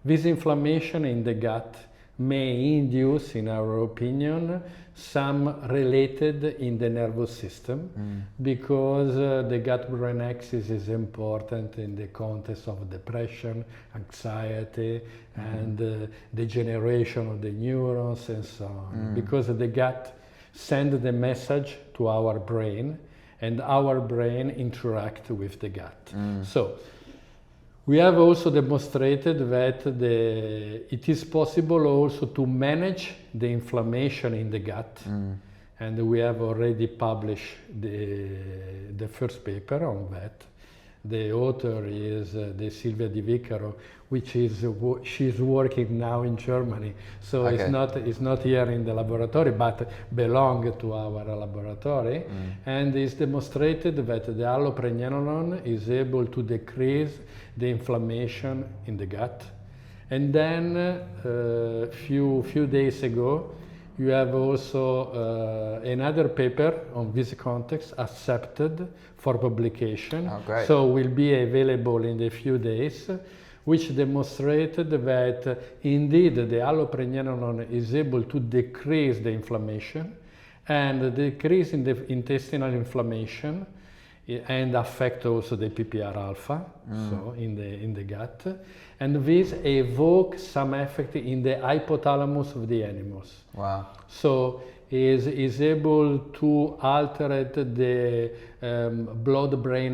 This inflammation in the gut may induce, in our opinion, some related in the nervous system, because the gut-brain axis is important in the context of depression, anxiety, and degeneration of the neurons and so on. Because the gut sends the message to our brain, and our brain interact with the gut. So we have also demonstrated that it is possible also to manage the inflammation in the gut. And we have already published the first paper on that. The author is the Silvia Di Vicaro, which is she's working now in Germany. So it's not here in the laboratory, but belong to our laboratory. And it's demonstrated that the allopregnanolone is able to decrease the inflammation in the gut. And then few days ago, you have also another paper on this context accepted for publication. Oh, great. So will be available in a few days, which demonstrated that indeed the allopregnanolone is able to decrease the inflammation and the decrease in the intestinal inflammation and affect also the PPR alpha, so in the gut, and this evokes some effect in the hypothalamus of the animals. Wow. So is able to alter the blood-brain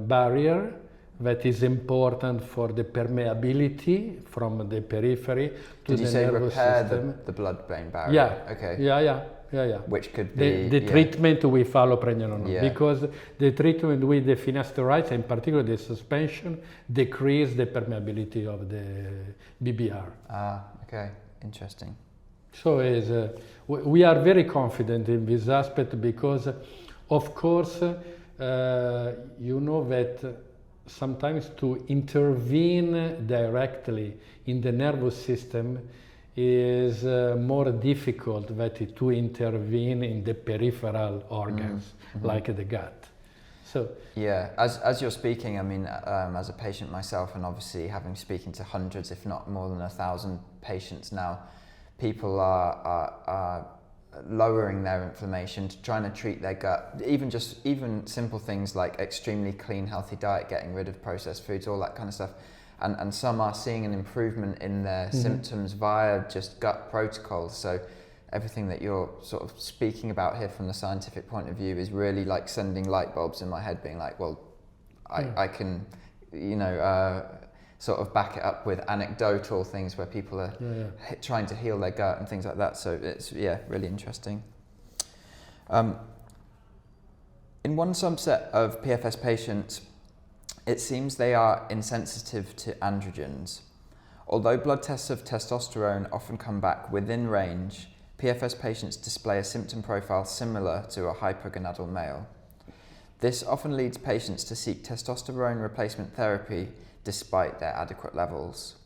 barrier that is important for the permeability from the periphery to the nervous system. The blood-brain barrier? Yeah. Okay. Yeah. Which could be the treatment with allopregnanolone, Yeah. because the treatment with the finasterides, in particular the suspension, decrease the permeability of the BBR. Okay, interesting. So we are very confident in this aspect because, of course, you know that sometimes to intervene directly in the nervous system is more difficult than to intervene in the peripheral organs, like the gut. So yeah, as you're speaking, I mean, as a patient myself, and obviously having speaking to hundreds, if not more than 1,000 patients now, people are lowering their inflammation, trying to treat their gut, even simple things like extremely clean, healthy diet, getting rid of processed foods, all that kind of stuff. And some are seeing an improvement in their symptoms via just gut protocols. So everything that you're sort of speaking about here from the scientific point of view is really like sending light bulbs in my head, being like, well, I can, sort of back it up with anecdotal things where people are trying to heal their gut and things like that. So it's, really interesting. In one subset of PFS patients, it seems they are insensitive to androgens. Although blood tests of testosterone often come back within range, PFS patients display a symptom profile similar to a hypogonadal male. This often leads patients to seek testosterone replacement therapy despite their adequate levels.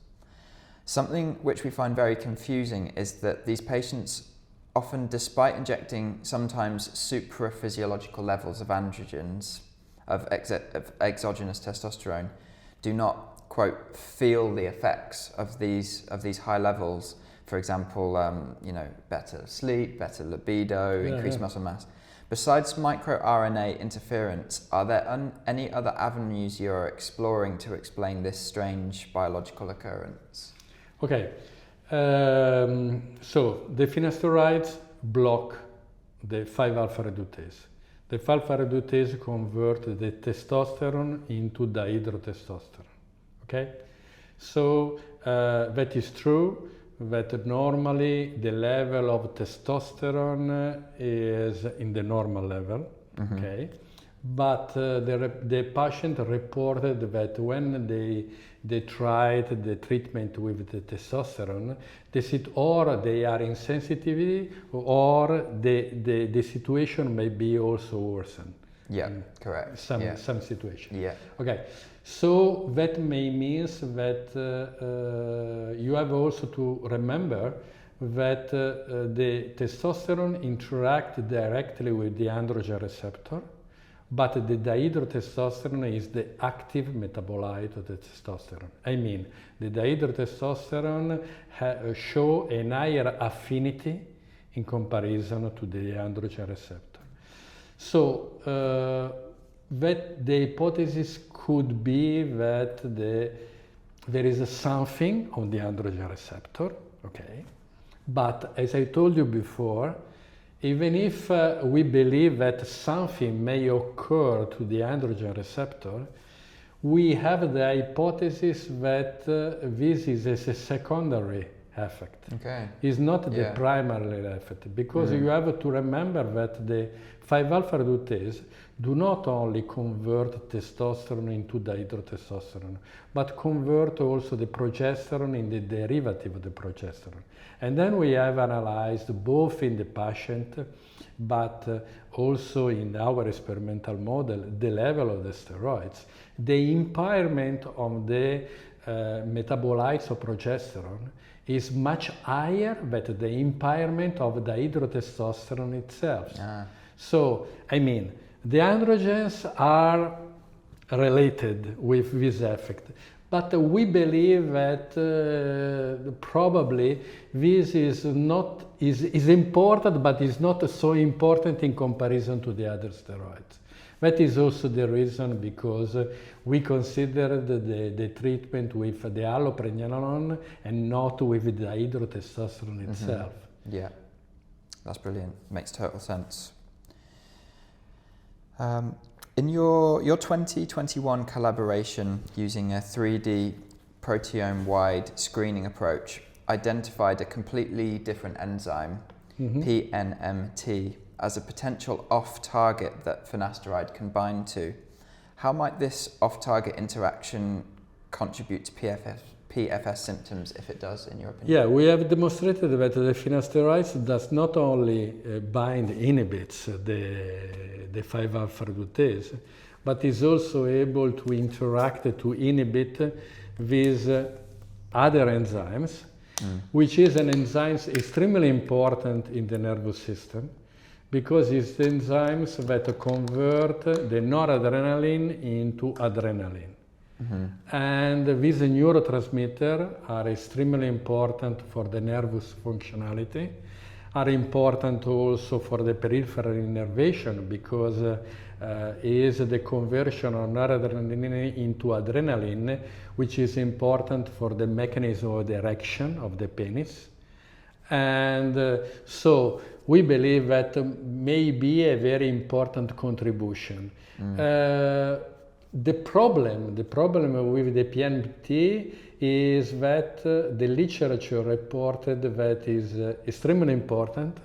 Something which we find very confusing is that these patients often, despite injecting sometimes supraphysiological levels of androgens, of exogenous testosterone, do not, quote, feel the effects of these high levels. For example, better sleep, better libido, increased muscle mass. Besides microRNA interference, are there any other avenues you're exploring to explain this strange biological occurrence? Okay, so the finasterides block the 5-alpha reductase. The 5-alpha reductase converts the testosterone into dihydrotestosterone. Okay, so that is true. That normally the level of testosterone is in the normal level, okay? But the patient reported that when they tried the treatment with the testosterone, or they are insensitive, or the situation may be also worsened. Yeah, correct. Some situation. Yeah. Okay. So that may means that you have also to remember that the testosterone interacts directly with the androgen receptor, but the dihydrotestosterone is the active metabolite of the testosterone. I mean, the dihydrotestosterone show a higher affinity in comparison to the androgen receptor. So that the hypothesis could be that there is something on the androgen receptor, okay? But as I told you before, even if we believe that something may occur to the androgen receptor, we have the hypothesis that this is a secondary effect. Okay. It's not the Yeah. primary effect, because you have to remember that the 5-alpha reductase do not only convert testosterone into dihydrotestosterone, but convert also the progesterone in the derivative of the progesterone. And then we have analyzed both in the patient, but also in our experimental model, the level of the steroids. The impairment of the metabolites of progesterone is much higher than the impairment of dihydrotestosterone itself. So, I mean, the androgens are related with this effect, but we believe that probably this is not is important, but is not so important in comparison to the other steroids. That is also the reason because we considered the treatment with the allopregnanolone and not with the dihydrotestosterone itself. Yeah, that's brilliant. Makes total sense. In your 2021 collaboration using a 3D proteome-wide screening approach, identified a completely different enzyme, PNMT, as a potential off-target that finasteride can bind to. How might this off-target interaction contribute to PFS symptoms, if it does, in your opinion? Yeah, we have demonstrated that the finasteride does not only inhibits the 5-alpha reductase, but is also able to interact to inhibit these other enzymes, which is an enzyme extremely important in the nervous system, because it's the enzymes that convert the noradrenaline into adrenaline. And these neurotransmitters are extremely important for the nervous functionality, are important also for the peripheral innervation, because is the conversion of noradrenaline into adrenaline, which is important for the mechanism of the erection of the penis. And so we believe that may be a very important contribution. The problem with the PNMT is that the literature reported that is extremely important,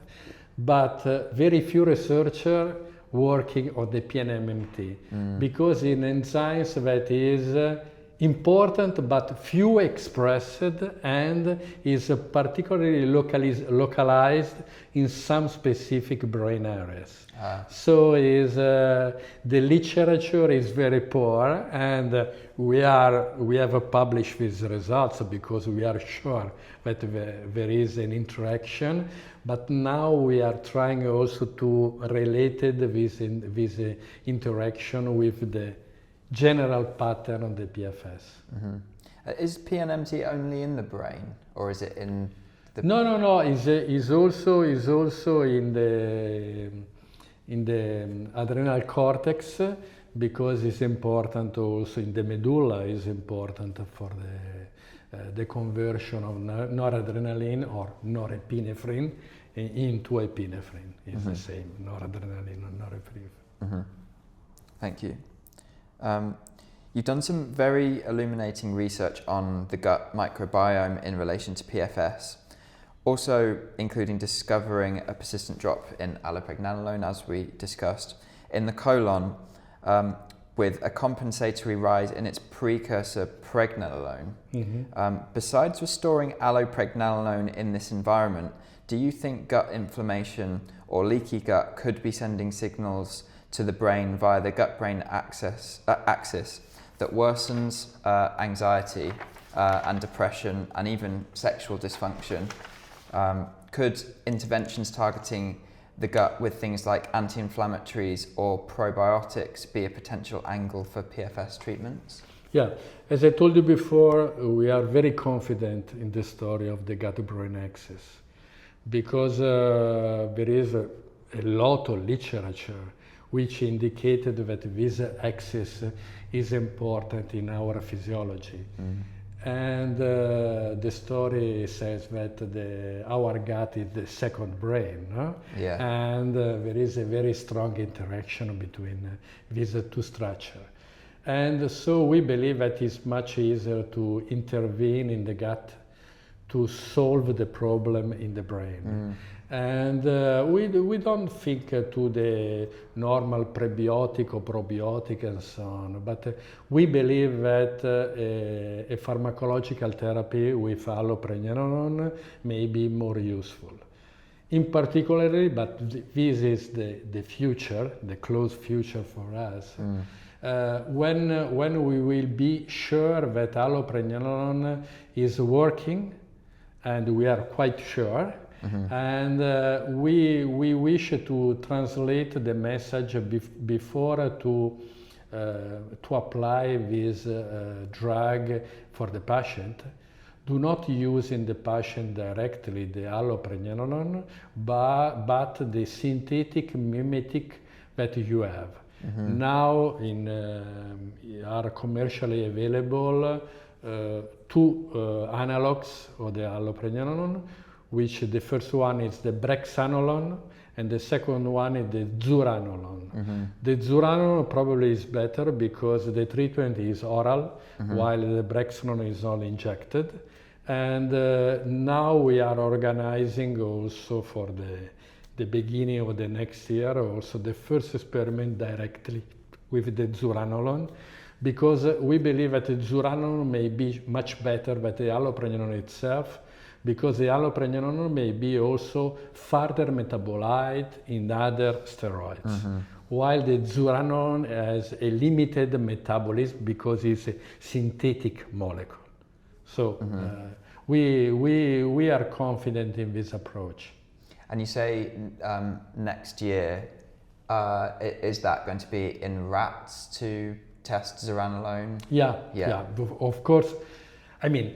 but very few researchers working on the PNMT, because in enzymes that is important but few expressed and is particularly localized in some specific brain areas. So the literature is very poor, and we have published these results because we are sure that there is an interaction, but now we are trying also to relate this interaction with the general pattern of the PFS. Is PNMT only in the brain, or is it in the... No. Is also in the adrenal cortex, because it's important also in the medulla. Is important for the conversion of noradrenaline or norepinephrine into epinephrine. It's the same, noradrenaline and norepinephrine. Thank you. You've done some very illuminating research on the gut microbiome in relation to PFS, also including discovering a persistent drop in allopregnanolone, as we discussed, in the colon, with a compensatory rise in its precursor pregnenolone. Besides restoring allopregnanolone in this environment, do you think gut inflammation or leaky gut could be sending signals to the brain via the gut-brain axis that worsens anxiety and depression and even sexual dysfunction? Could interventions targeting the gut with things like anti-inflammatories or probiotics be a potential angle for PFS treatments? Yeah, as I told you before, we are very confident in the story of the gut-brain axis, because there is a lot of literature which indicated that this axis is important in our physiology. And the story says that our gut is the second brain, no? Yeah. And there is a very strong interaction between these two structures. And so we believe that it's much easier to intervene in the gut to solve the problem in the brain. And we don't think to the normal prebiotic or probiotic and so on, but we believe that a pharmacological therapy with allopregnanolone may be more useful. In particular, but this is the future, the close future for us, when we will be sure that allopregnanolone is working, and we are quite sure, and we wish to translate the message before to apply this drug for the patient. Do not use in the patient directly the allopregnanolone, but the synthetic mimetic that you have. Now are commercially available two analogs of the allopregnanolone, which the first one is the brexanolone and the second one is the zuranolone. The zuranolone probably is better because the treatment is oral, while the brexanolone is all injected. And now we are organizing also for the beginning of the next year also the first experiment directly with the zuranolone, because we believe that the zuranolone may be much better than the allopregnanolone itself, because the allopregnanolone may be also further metabolite in other steroids, while the zuranolone has a limited metabolism because it's a synthetic molecule. So we are confident in this approach. And you say next year, is that going to be in rats to test zuranolone? Yeah, of course. I mean,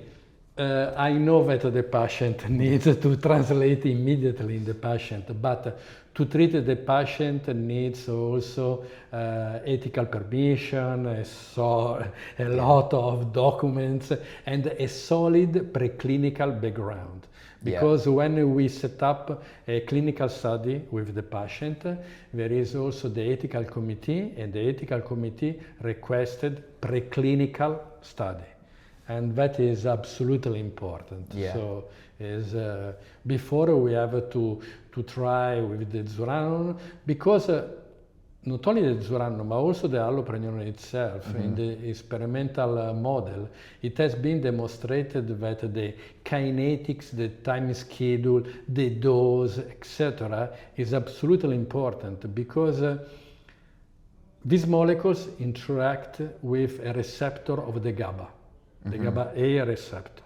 I know that the patient needs to translate immediately in the patient, but to treat the patient needs also ethical permission, so a lot of documents and a solid preclinical background. Because when we set up a clinical study with the patient, there is also the ethical committee, and the ethical committee requested preclinical study. And that is absolutely important. So before we have to try with the zuranolone, because not only the zuranolone, but also the allopregnanolone itself, in the experimental model, it has been demonstrated that the kinetics, the time schedule, the dose, etc., is absolutely important, because these molecules interact with a receptor of the GABA. The GABA-A receptor.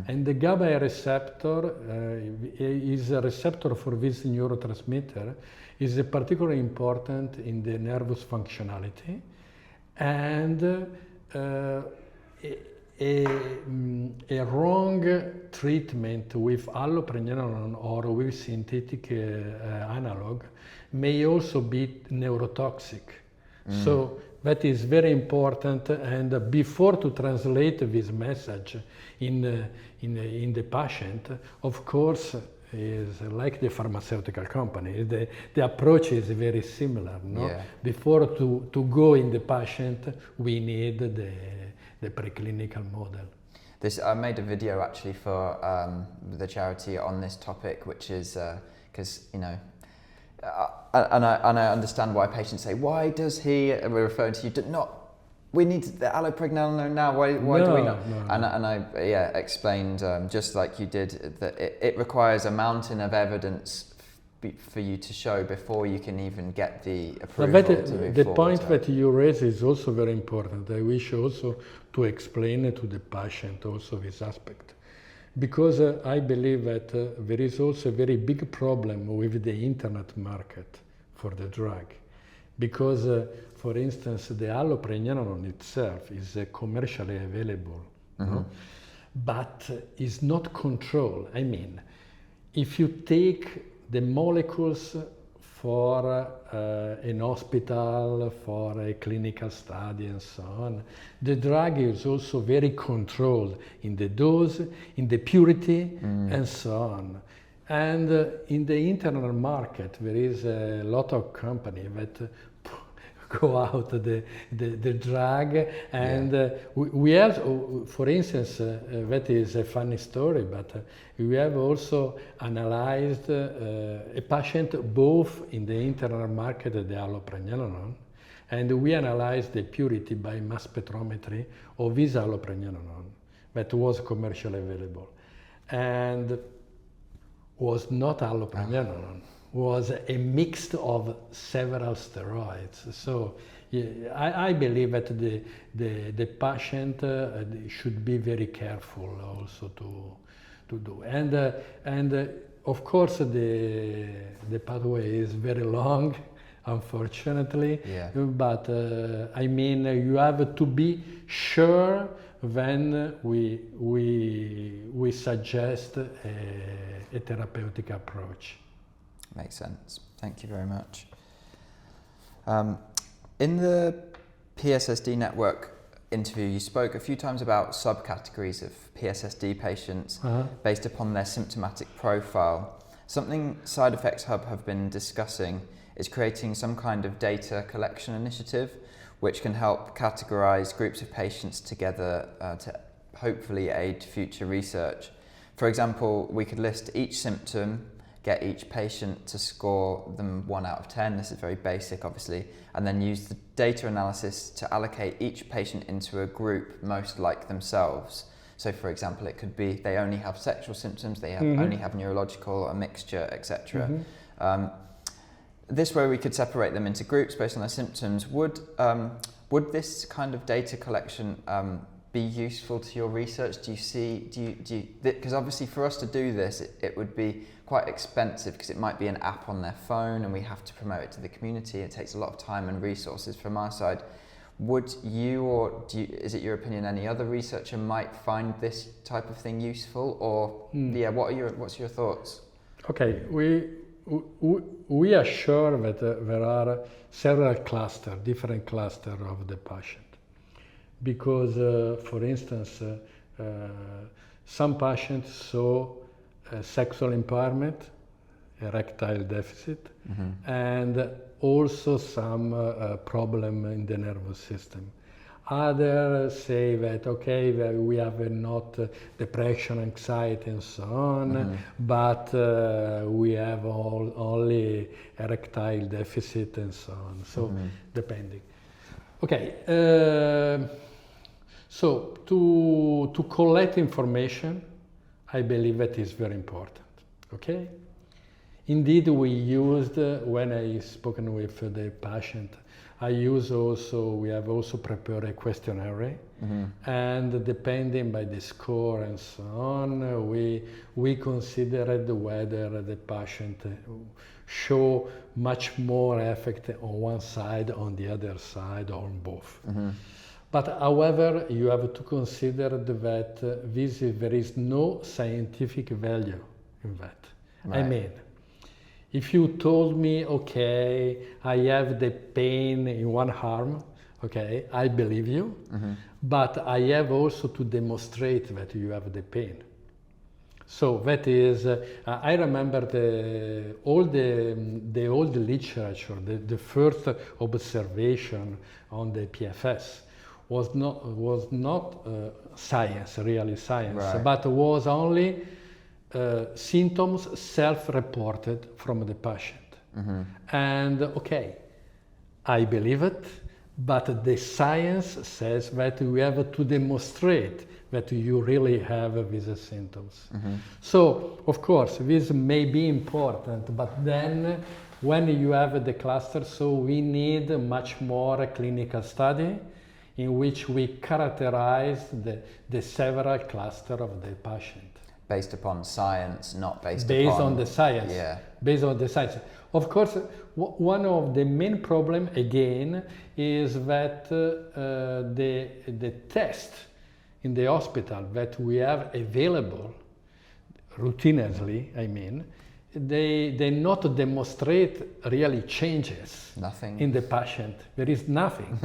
And the GABA-A receptor is a receptor for this neurotransmitter, is particularly important in the nervous functionality, and a wrong treatment with allopregnanolone or with synthetic analog may also be neurotoxic. So that is very important, and before to translate this message in the patient, of course, is like the pharmaceutical company. The approach is very similar. No? Before to go in the patient, we need the preclinical model. I made a video actually for the charity on this topic, which is because and I understand why patients say, why does he, we're referring to you, we need the allopregnanolone now, why do we not? No. And I explained, just like you did, that it requires a mountain of evidence for you to show before you can even get the approval to move forward. The point that you raise is also very important. I wish also to explain to the patient also this aspect. Because I believe that there is also a very big problem with the internet market for the drug. Because, for instance, the allopregnanolone itself is commercially available, but is not controlled. I mean, if you take the molecules for an hospital, for a clinical study and so on. The drug is also very controlled in the dose, in the purity and so on. And in the internal market, there is a lot of companies that go out the drug, and we have, for instance, that is a funny story, but we have also analyzed a patient both in the internal market, the allopregnanolone, and we analyzed the purity by mass spectrometry of this allopregnanolone that was commercially available, and was not allopregnanolone. Was a mix of several steroids. So I believe that the patient should be very careful also to do. And of course the pathway is very long, unfortunately. Yeah. But I mean, you have to be sure when we suggest a therapeutic approach. Makes sense. Thank you very much. In the PSSD network interview, you spoke a few times about subcategories of PSSD patients based upon their symptomatic profile. Something SIDEfxHUB have been discussing is creating some kind of data collection initiative which can help categorize groups of patients together to hopefully aid future research. For example, we could list each symptom, get each patient to score them 1 out of 10, this is very basic obviously, and then use the data analysis to allocate each patient into a group most like themselves. So for example, it could be they only have sexual symptoms, they only have neurological, a mixture, etc. This way we could separate them into groups based on their symptoms. Would this kind of data collection be useful to your research? Do you because obviously for us to do this, it would be quite expensive because it might be an app on their phone and we have to promote it to the community. It takes a lot of time and resources from our side. Would you, or is it your opinion any other researcher might find this type of thing useful, or what's your thoughts? Okay, we are sure that there are several different clusters of the patient. Because, for instance, some patients show sexual impairment, erectile deficit, and also some problem in the nervous system. Others say that, okay, we have not depression, anxiety, and so on, but we have only erectile deficit and so on. So, depending. Okay. So to collect information, I believe that is very important, okay? Indeed, we used, when I spoken with the patient, we have also prepared a questionnaire, and depending by the score and so on, we considered whether the patient show much more effect on one side, on the other side, or on both. But however, you have to consider that there is no scientific value in that. Right. I mean, if you told me, okay, I have the pain in one arm, okay, I believe you, but I have also to demonstrate that you have the pain. So that is, I remember all the old literature, the first observation on the PFS was not science, really science, right, but was only symptoms self-reported from the patient. And okay, I believe it, but the science says that we have to demonstrate that you really have these symptoms. So, of course, this may be important, but then when you have the cluster, so we need much more clinical study in which we characterize the several clusters of the patient. Based upon science, not based on the science. Yeah. Based on the science. Of course, one of the main problems, again, is that the test in the hospital that we have available routinely, I mean, they not demonstrate really changes Nothing. in the patient. There is nothing.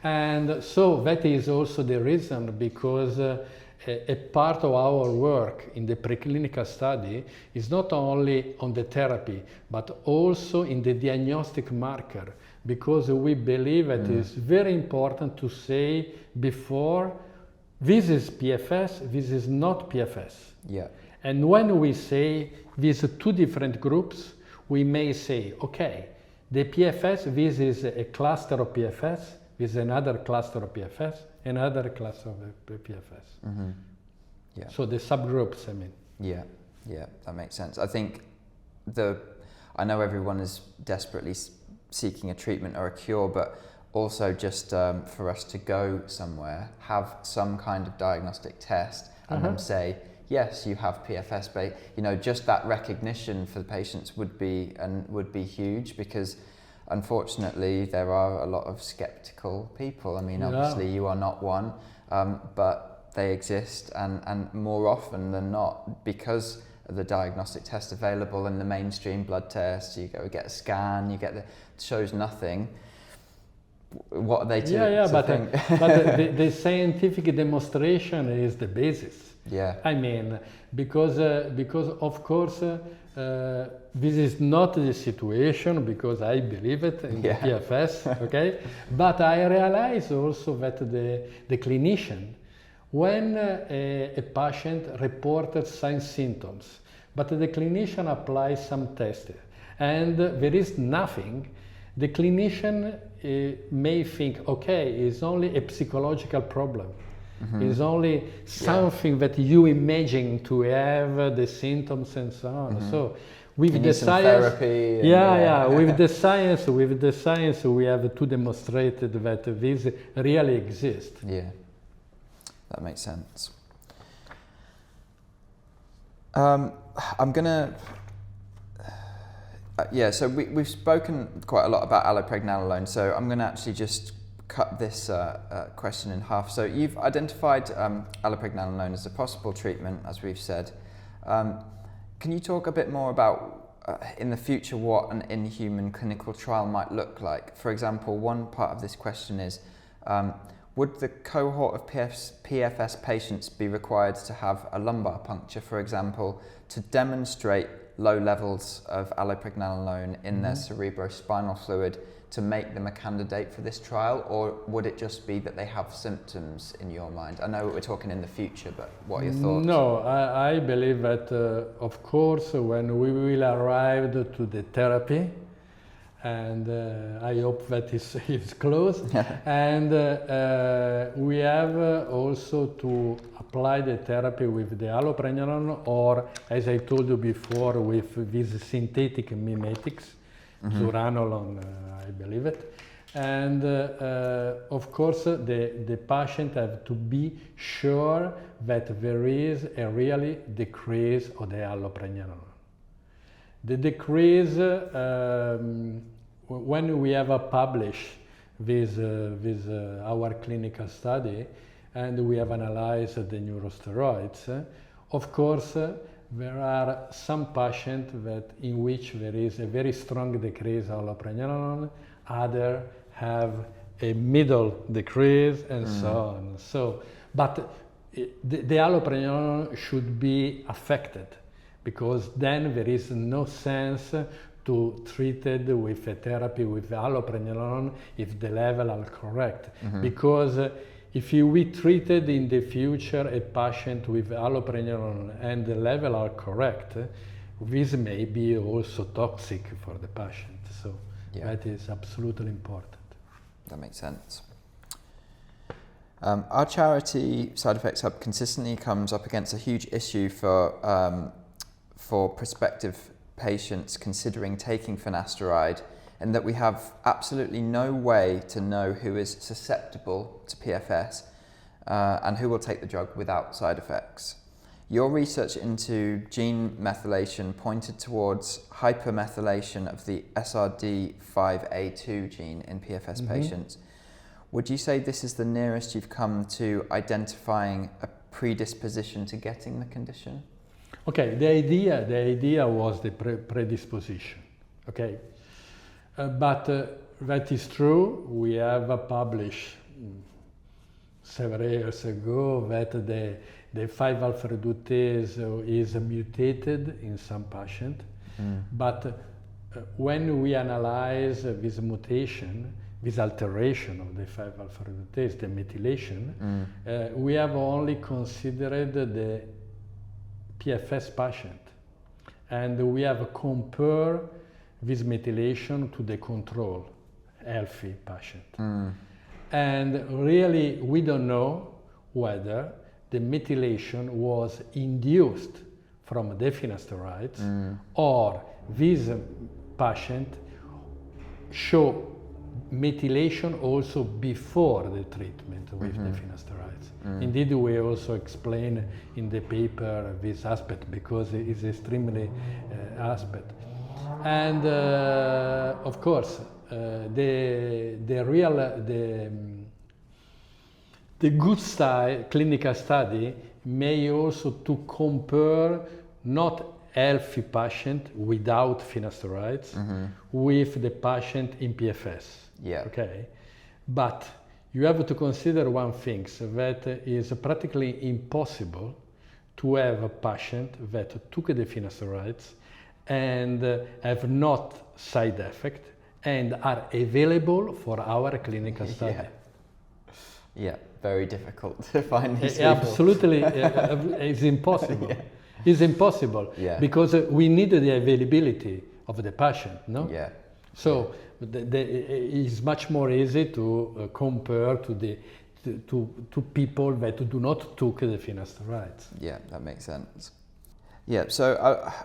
And so that is also the reason, because a part of our work in the preclinical study is not only on the therapy, but also in the diagnostic marker, because we believe that it's very important to say before, this is PFS, this is not PFS. Yeah. And when we say these two different groups, we may say, okay, the PFS, this is a cluster of PFS, this is another cluster of PFS, another cluster of PFS. Mm-hmm. Yeah. So the subgroups, I mean. Yeah, yeah, that makes sense. I think I know everyone is desperately seeking a treatment or a cure, but also just for us to go somewhere, have some kind of diagnostic test, and then say, yes, you have PFS, but just that recognition for the patients would be huge, because unfortunately there are a lot of skeptical people. I mean, obviously you are not one, but they exist, and more often than not, because of the diagnostic test available in the mainstream blood tests, you go get a scan, it shows nothing. What are they to think? But the scientific demonstration is the basis. Yeah. I mean, because of course this is not the situation, because I believe it in the PFS, okay? But I realize also that the clinician, when a patient reported signs symptoms, but the clinician applies some tests and there is nothing, the clinician may think, okay, it's only a psychological problem. It's only something that you imagine to have the symptoms and so on. So with the science, therapy with the science, we have to demonstrate that this really exists. Yeah, that makes sense. I'm gonna. So we've spoken quite a lot about allopregnanolone, so I'm going to actually just cut this question in half. So you've identified allopregnanolone as a possible treatment, as we've said. Can you talk a bit more about, in the future, what an in-human clinical trial might look like? For example, one part of this question is, would the cohort of PFS patients be required to have a lumbar puncture, for example, to demonstrate low levels of allopregnanolone in their cerebrospinal fluid to make them a candidate for this trial, or would it just be that they have symptoms in your mind? I know we're talking in the future, but what are your thoughts? No, I believe that, of course, when we will arrive to the therapy, and I hope that it's close, and we have also to apply the therapy with the allopregnanolone, or, as I told you before, with these synthetic mimetics, zuranolone, I believe it. And of course, the patient have to be sure that there is a really decrease of the allopregnanolone. The decrease, when we have published this our clinical study, and we have analyzed the neurosteroids, of course, there are some patients in which there is a very strong decrease of allopregnanolone, others have a middle decrease, and so on. So, but the allopregnanolone should be affected, because then there is no sense to treat it with a therapy with allopregnanolone if the levels are correct. Because if we treated in the future a patient with allopregnanolone and the levels are correct, this may be also toxic for the patient. So that is absolutely important. That makes sense. Our charity, SIDEfxHUB, consistently comes up against a huge issue for prospective patients considering taking finasteride, and that we have absolutely no way to know who is susceptible to PFS and who will take the drug without side effects. Your research into gene methylation pointed towards hypermethylation of the SRD5A2 gene in PFS patients. Would you say this is the nearest you've come to identifying a predisposition to getting the condition? Okay, the idea was the predisposition. Okay, but that is true. We have published several years ago that the 5-alpha reductase is mutated in some patients, but when we analyze this mutation, this alteration of the 5-alpha reductase, the methylation, we have only considered the PFS patient, and we have compared this methylation to the control, healthy patient. And really, we don't know whether the methylation was induced from the finasteride or this patient show methylation also before the treatment with the finasteride. Indeed, we also explain in the paper this aspect because it is extremely aspect. And of course, the good clinical study may also to compare not healthy patient without finasterides with the patient in PFS. Yeah. Okay, but you have to consider one thing, that is practically impossible to have a patient that took the finasterides and have not side effect and are available for our clinical study. Yeah, very difficult to find these people. Absolutely, it's impossible. Yeah. It's impossible because we need the availability of the patient, no? Yeah. So it's much more easy to compare to people that do not take the finasterides. Yeah, that makes sense. Yeah, so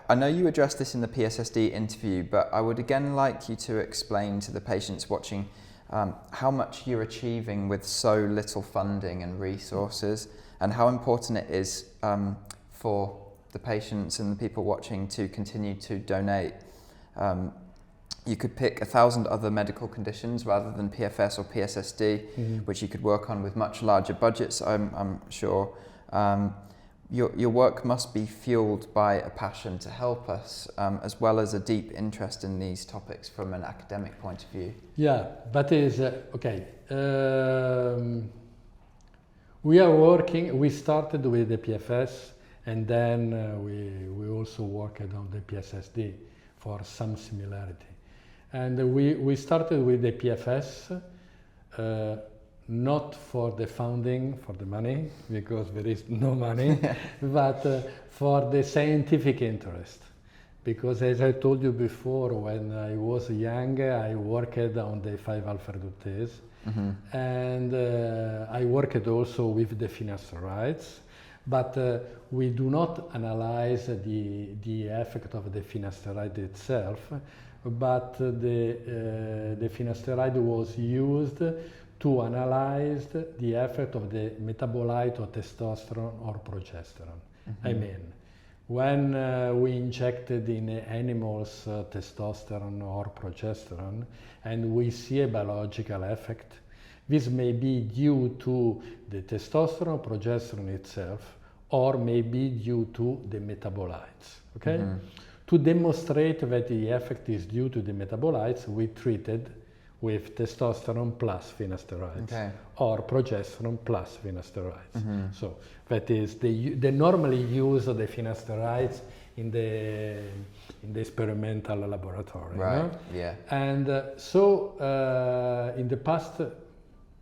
I know you addressed this in the PSSD interview, but I would again like you to explain to the patients watching how much you're achieving with so little funding and resources, and how important it is for the patients and the people watching to continue to donate. You could pick 1,000 other medical conditions rather than PFS or PSSD, which you could work on with much larger budgets, I'm sure. Your work must be fueled by a passion to help us, as well as a deep interest in these topics from an academic point of view. Yeah, that is, okay. We are working, we started with the PFS, and then we also worked on the PSSD for some similarity. And we started with the PFS, not for the funding, for the money, because there is no money, but for the scientific interest. Because as I told you before, when I was young, I worked on the 5-alpha reductase, and I worked also with the finasterides, but we do not analyze the effect of the finasteride itself, but the finasteride was used to analyze the effect of the metabolite of testosterone or progesterone. I mean, when we injected in animals testosterone or progesterone and we see a biological effect, this may be due to the testosterone, progesterone itself, or may be due to the metabolites, okay? To demonstrate that the effect is due to the metabolites, we treated with testosterone plus finasterides, or progesterone plus finasterides. So that is, they normally use the finasterides in the experimental laboratory. Right, no? yeah. And so in the past,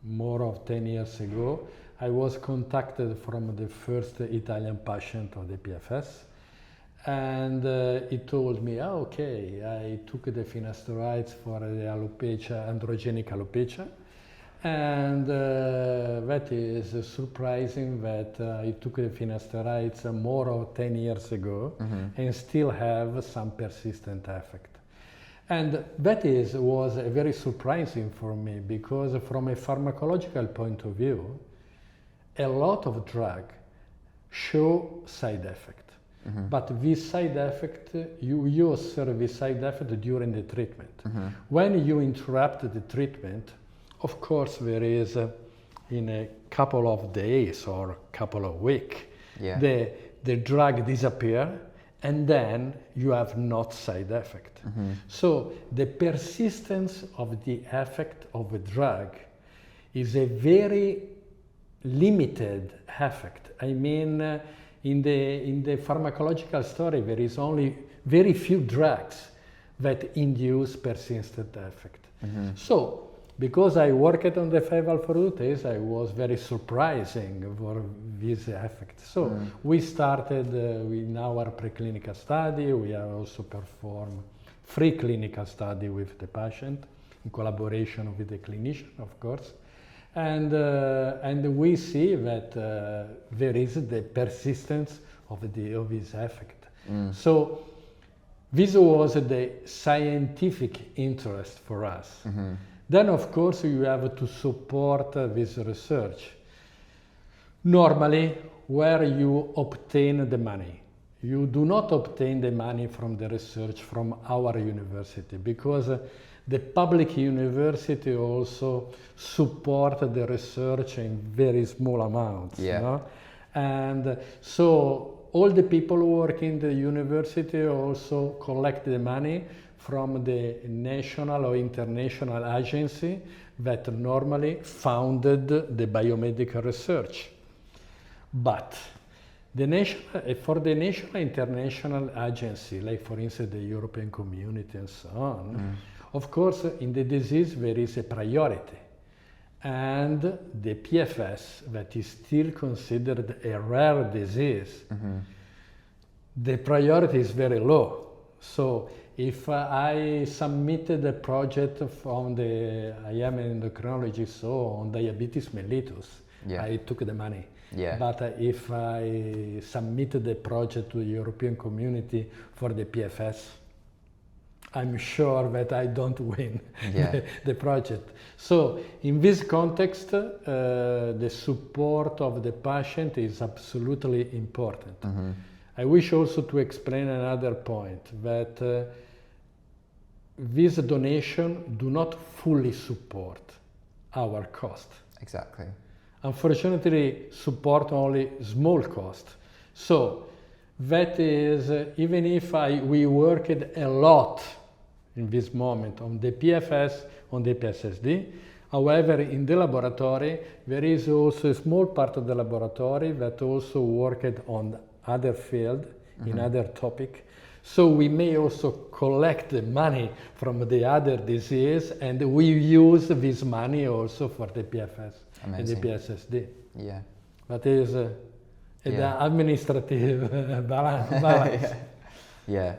more of 10 years ago, I was contacted from the first Italian patient of the PFS, and he told me, oh, okay, I took the finasteride for the alopecia, androgenic alopecia, and that is surprising that I took the finasterides more than 10 years ago and still have some persistent effect. And that was very surprising for me, because from a pharmacological point of view, a lot of drugs show side effect. But this side effect, you observe this side effect during the treatment. When you interrupt the treatment, of course there is, in a couple of days or couple of weeks, the the drug disappear, and then you have not side effect. So the persistence of the effect of a drug is a very limited effect. I mean, in the pharmacological story, there is only very few drugs that induce persistent effect. So, because I worked on the 5-alpha reductase, I was very surprising for this effect. So we started in our preclinical study. We have also performed 3 clinical study with the patient in collaboration with the clinician, of course. And we see that there is the persistence of this effect. So this was the scientific interest for us. Then, of course, you have to support this research. Normally, where you obtain the money. You do not obtain the money from the research from our university, because the public university also support the research in very small amounts. Yeah. You know? And so all the people who work in the university also collect the money from the national or international agency that normally founded the biomedical research. But for the national international agency, like for instance the European Community and so on, of course in the disease there is a priority. And the PFS, that is still considered a rare disease, the priority is very low. So if I submitted a project from I am an endocrinologist, so on diabetes mellitus, I took the money. But if I submitted a project to the European Community for the PFS, I'm sure that I don't win the project. So in this context, the support of the patient is absolutely important. I wish also to explain another point, that this donation do not fully support our cost. Exactly. Unfortunately, support only small cost. So that is, even if we worked a lot in this moment on the PFS, on the PSSD, however, in the laboratory, there is also a small part of the laboratory that also worked on other field, in other topic. So we may also collect the money from the other disease, and we use this money also for the PFS and the PSSD. Yeah. That is the administrative balance.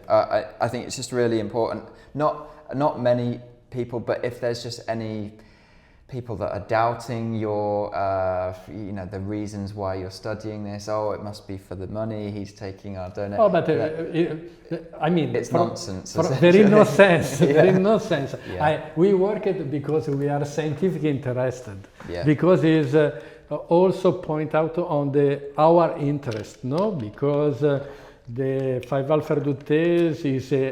I think it's just really important. Not many people, but if there's just any people that are doubting your, the reasons why you're studying this. Oh, it must be for the money. He's taking our donation. Oh, but I mean, it's nonsense. There is no sense. There is no sense. We work it because we are scientifically interested. Because it's also point out on our interest, no? Because the 5-alpha reductase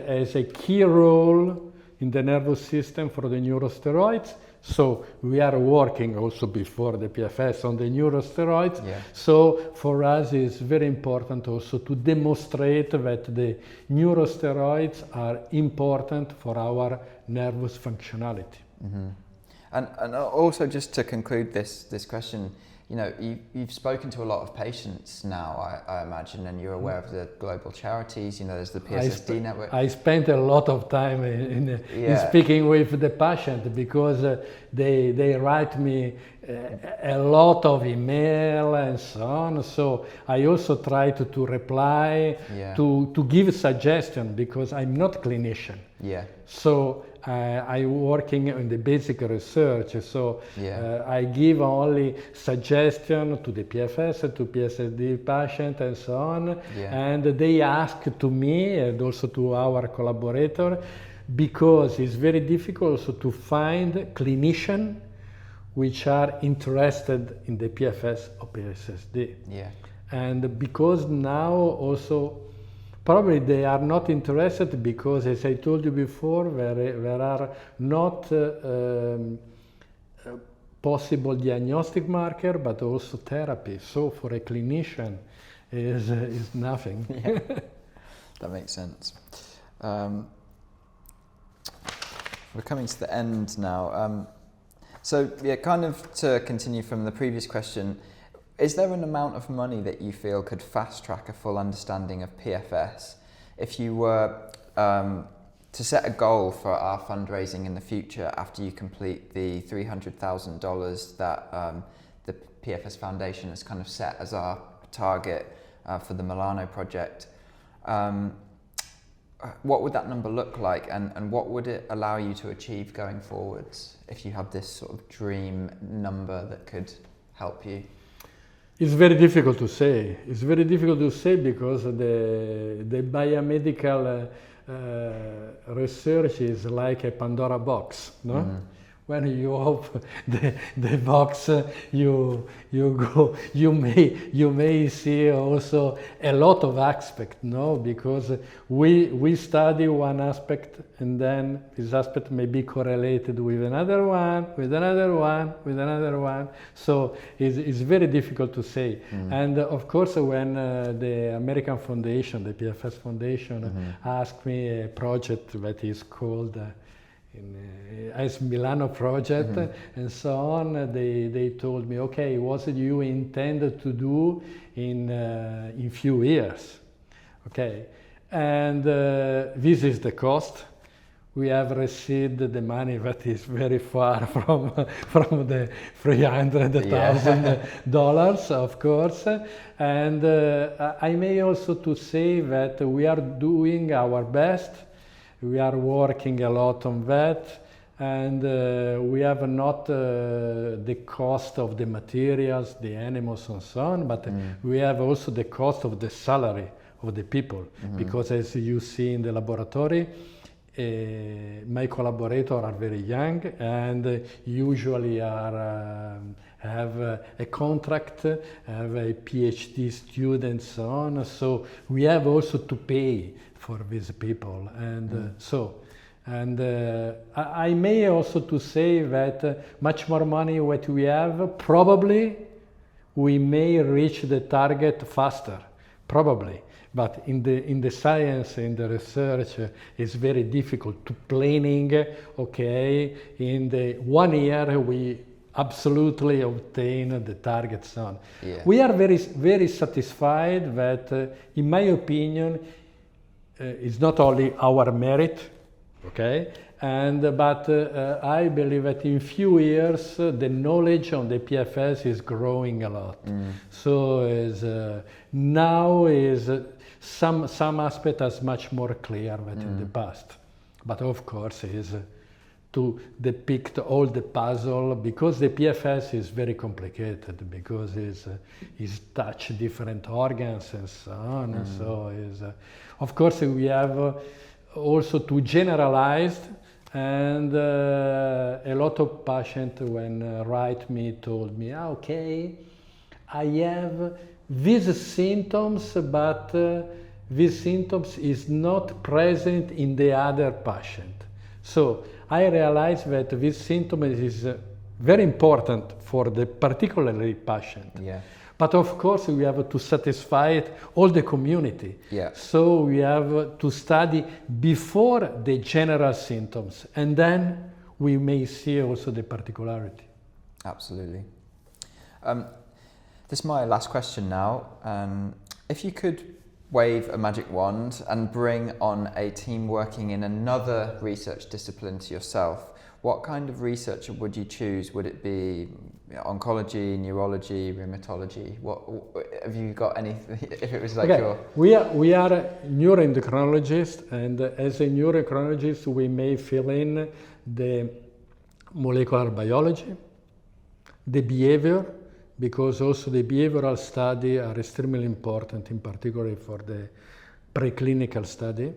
has a key role in the nervous system for the neurosteroids. So we are working also before the PFS on the neurosteroids. So for us it's very important also to demonstrate that the neurosteroids are important for our nervous functionality. And also, just to conclude this question, you've spoken to a lot of patients now, I imagine, and you're aware of the global charities. There's the PSSD network. I spent a lot of time in speaking with the patient, because they write me a lot of email and so on. So I also try to reply, to give suggestion, because I'm not clinician. So I'm working in the basic research, so I give only suggestion to the PFS, to PSSD patient and so on, and they ask to me and also to our collaborator, because it's very difficult also to find clinicians which are interested in the PFS or PSSD. And because now also probably they are not interested, because, as I told you before, there are not possible diagnostic marker, but also therapy. So for a clinician, is nothing. Yeah. That makes sense. We're coming to the end now. So yeah, kind of to continue from the previous question, is there an amount of money that you feel could fast track a full understanding of PFS if you were to set a goal for our fundraising in the future after you complete the $300,000 that the PFS Foundation has kind of set as our target for the Milano project? What would that number look like, and what would it allow you to achieve going forwards if you had this sort of dream number that could help you? It's very difficult to say. It's very difficult to say because the biomedical research is like a Pandora box, no? Mm-hmm. When you open the box, you may see also a lot of aspects, no? Because we study one aspect, and then this aspect may be correlated with another one, with another one, with another one. So it's very difficult to say. Mm. And of course, when the American Foundation, the PFS Foundation, asked me a project that is called as Milano project and so on, they told me, okay, what do you intend to do in few years? Okay, and this is the cost. We have received the money that is very far from the $300,000, of course. And I may also to say that we are doing our best. We are working a lot on that, and we have not the cost of the materials, the animals and so on, but we have also the cost of the salary of the people, because as you see in the laboratory, my collaborators are very young and usually have a contract, have a PhD student, so on. So we have also to pay for these people, and I may also to say that much more money what we have, probably we may reach the target faster, probably. But in the science, in the research, it's very difficult to planning. Okay, in the 1 year we absolutely obtain the target on. Yeah. We are very, very satisfied that, in my opinion, it's not only our merit, okay, but I believe that in few years the knowledge on the PFS is growing a lot. So now some aspect is much more clear than in the past. But of course is to depict all the puzzle, because the PFS is very complicated, because it's touch different organs and so on. And so of course we have also to generalize, and a lot of patients when write me told me, okay, I have these symptoms, but these symptoms is not present in the other patient. So I realized that this symptom is very important for the particularly patient. Yeah. But of course we have to satisfy all the community. Yeah. So we have to study before the general symptoms, and then we may see also the particularity. Absolutely. This is my last question now. If you could wave a magic wand and bring on a team working in another research discipline to yourself, what kind of research would you choose? Would it be oncology, neurology, rheumatology? What have you got anything? If it was like we are neuroendocrinologists, and as a neuroendocrinologist, we may fill in the molecular biology, the behavior, because also the behavioral studies are extremely important, in particular for the preclinical study.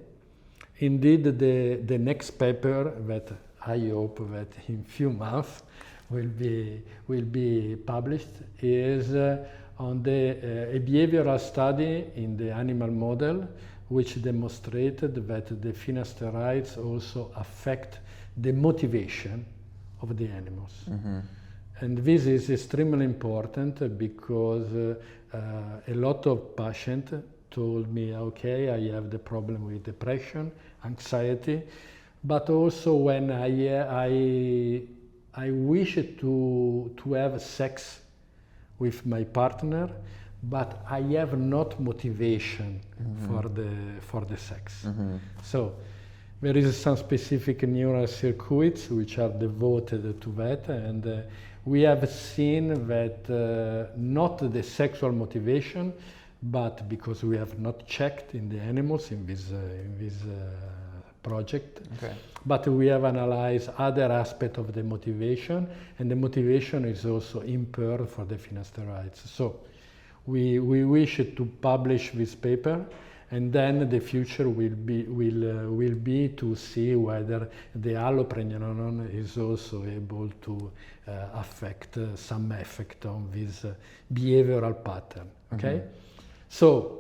Indeed, the next paper that I hope that in few months will be published is on a behavioral study in the animal model, which demonstrated that the finasteride also affect the motivation of the animals. And this is extremely important because a lot of patients told me, okay, I have the problem with depression, anxiety, but also when I wish to have sex with my partner, but I have not motivation for the sex. So there is some specific neural circuits which are devoted to that, and we have seen that not the sexual motivation, but because we have not checked in the animals in this project, but we have analyzed other aspects of the motivation, and the motivation is also impaired for the finasteride. So we wish to publish this paper, and then the future will be to see whether the allopregnanolone is also able to affect some effect on this behavioral pattern. Okay, so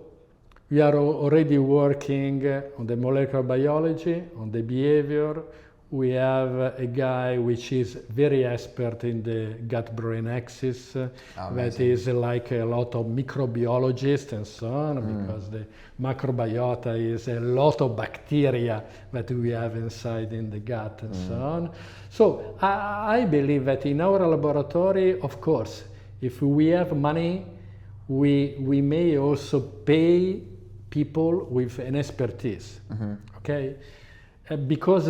we are already working on the molecular biology, on the behavior. We have a guy which is very expert in the gut-brain axis, that is like a lot of microbiologists and so on, because the microbiota is a lot of bacteria that we have inside in the gut and so on. So I believe that in our laboratory, of course, if we have money, we may also pay people with an expertise, okay? Because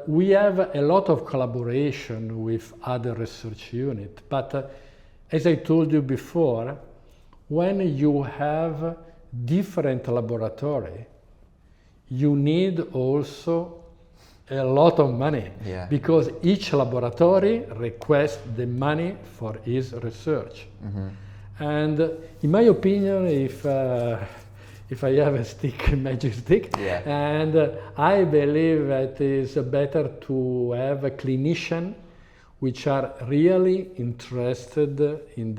we have a lot of collaboration with other research units, but as I told you before, when you have different laboratory, you need also a lot of money, because each laboratory requests the money for its research. And in my opinion, if I have a magic stick, and I believe that it's better to have a clinician which are really interested in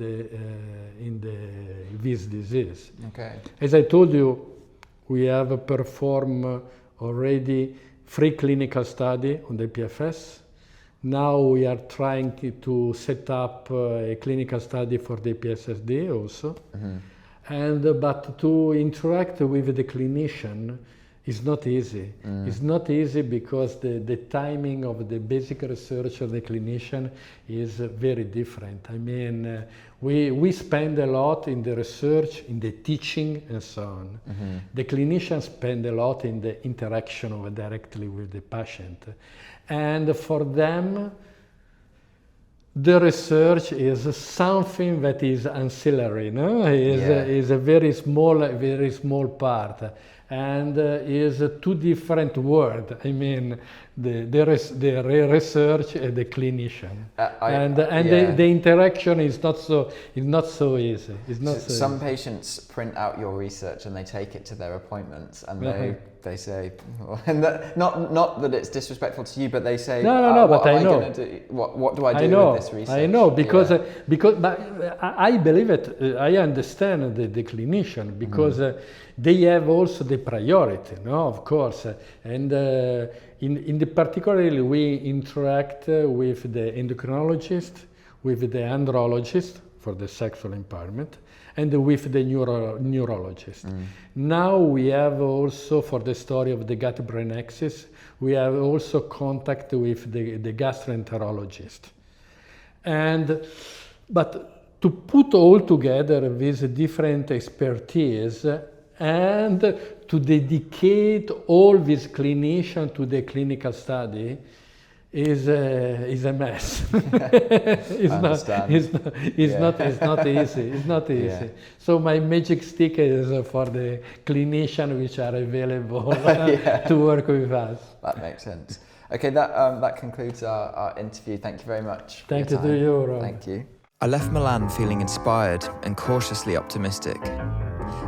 this disease. As I told you, we have performed already 3 clinical studies on the PFS. Now we are trying to set up a clinical study for the PSSD also. But to interact with the clinician is not easy. It's not easy because the timing of the basic research of the clinician is very different. I mean, we spend a lot in the research, in the teaching and so on. The clinicians spend a lot in the interaction directly with the patient. And for them, the research is something that is ancillary, no? Is a very small part, and is 2 different worlds. I mean, the research and the clinician, the interaction is not so easy. It's not so some easy. patients print out your research and they take it to their appointments, and they say, and not that it's disrespectful to you, but they say, no, what but am I know. Gonna do? What do I do with this research? I know, because but I believe it. I understand the clinician, because they have also the priority, no? Of course, and in the particularly we interact with the endocrinologist, with the andrologist for the sexual impairment, and with the neurologist. Now we have also, for the story of the gut-brain axis, we have also contact with the gastroenterologist. But to put all together this different expertise and to dedicate all this clinician to the clinical study is a mess. It's not easy. So my magic stick is for the clinicians which are available to work with us. That makes sense. Okay, that concludes our interview. Thank you very much. Thank you to you, Rob. Thank you. I left Milan feeling inspired and cautiously optimistic.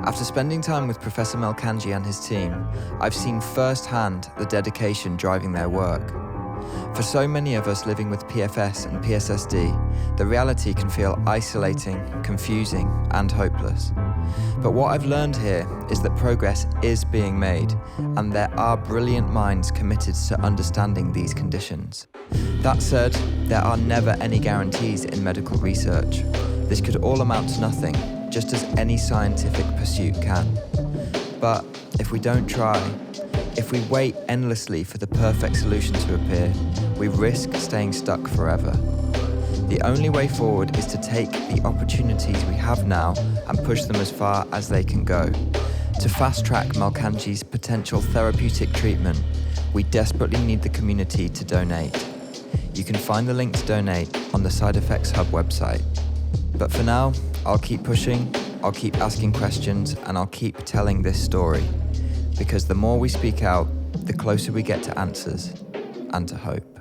After spending time with Professor Melkanji and his team, I've seen firsthand the dedication driving their work. For so many of us living with PFS and PSSD, the reality can feel isolating, confusing, and hopeless. But what I've learned here is that progress is being made, and there are brilliant minds committed to understanding these conditions. That said, there are never any guarantees in medical research. This could all amount to nothing, just as any scientific pursuit can. But if we don't try, if we wait endlessly for the perfect solution to appear, we risk staying stuck forever. The only way forward is to take the opportunities we have now and push them as far as they can go. To fast-track Malkanji's potential therapeutic treatment, we desperately need the community to donate. You can find the link to donate on the SIDEfxHUB website. But for now, I'll keep pushing, I'll keep asking questions, and I'll keep telling this story. Because the more we speak out, the closer we get to answers and to hope.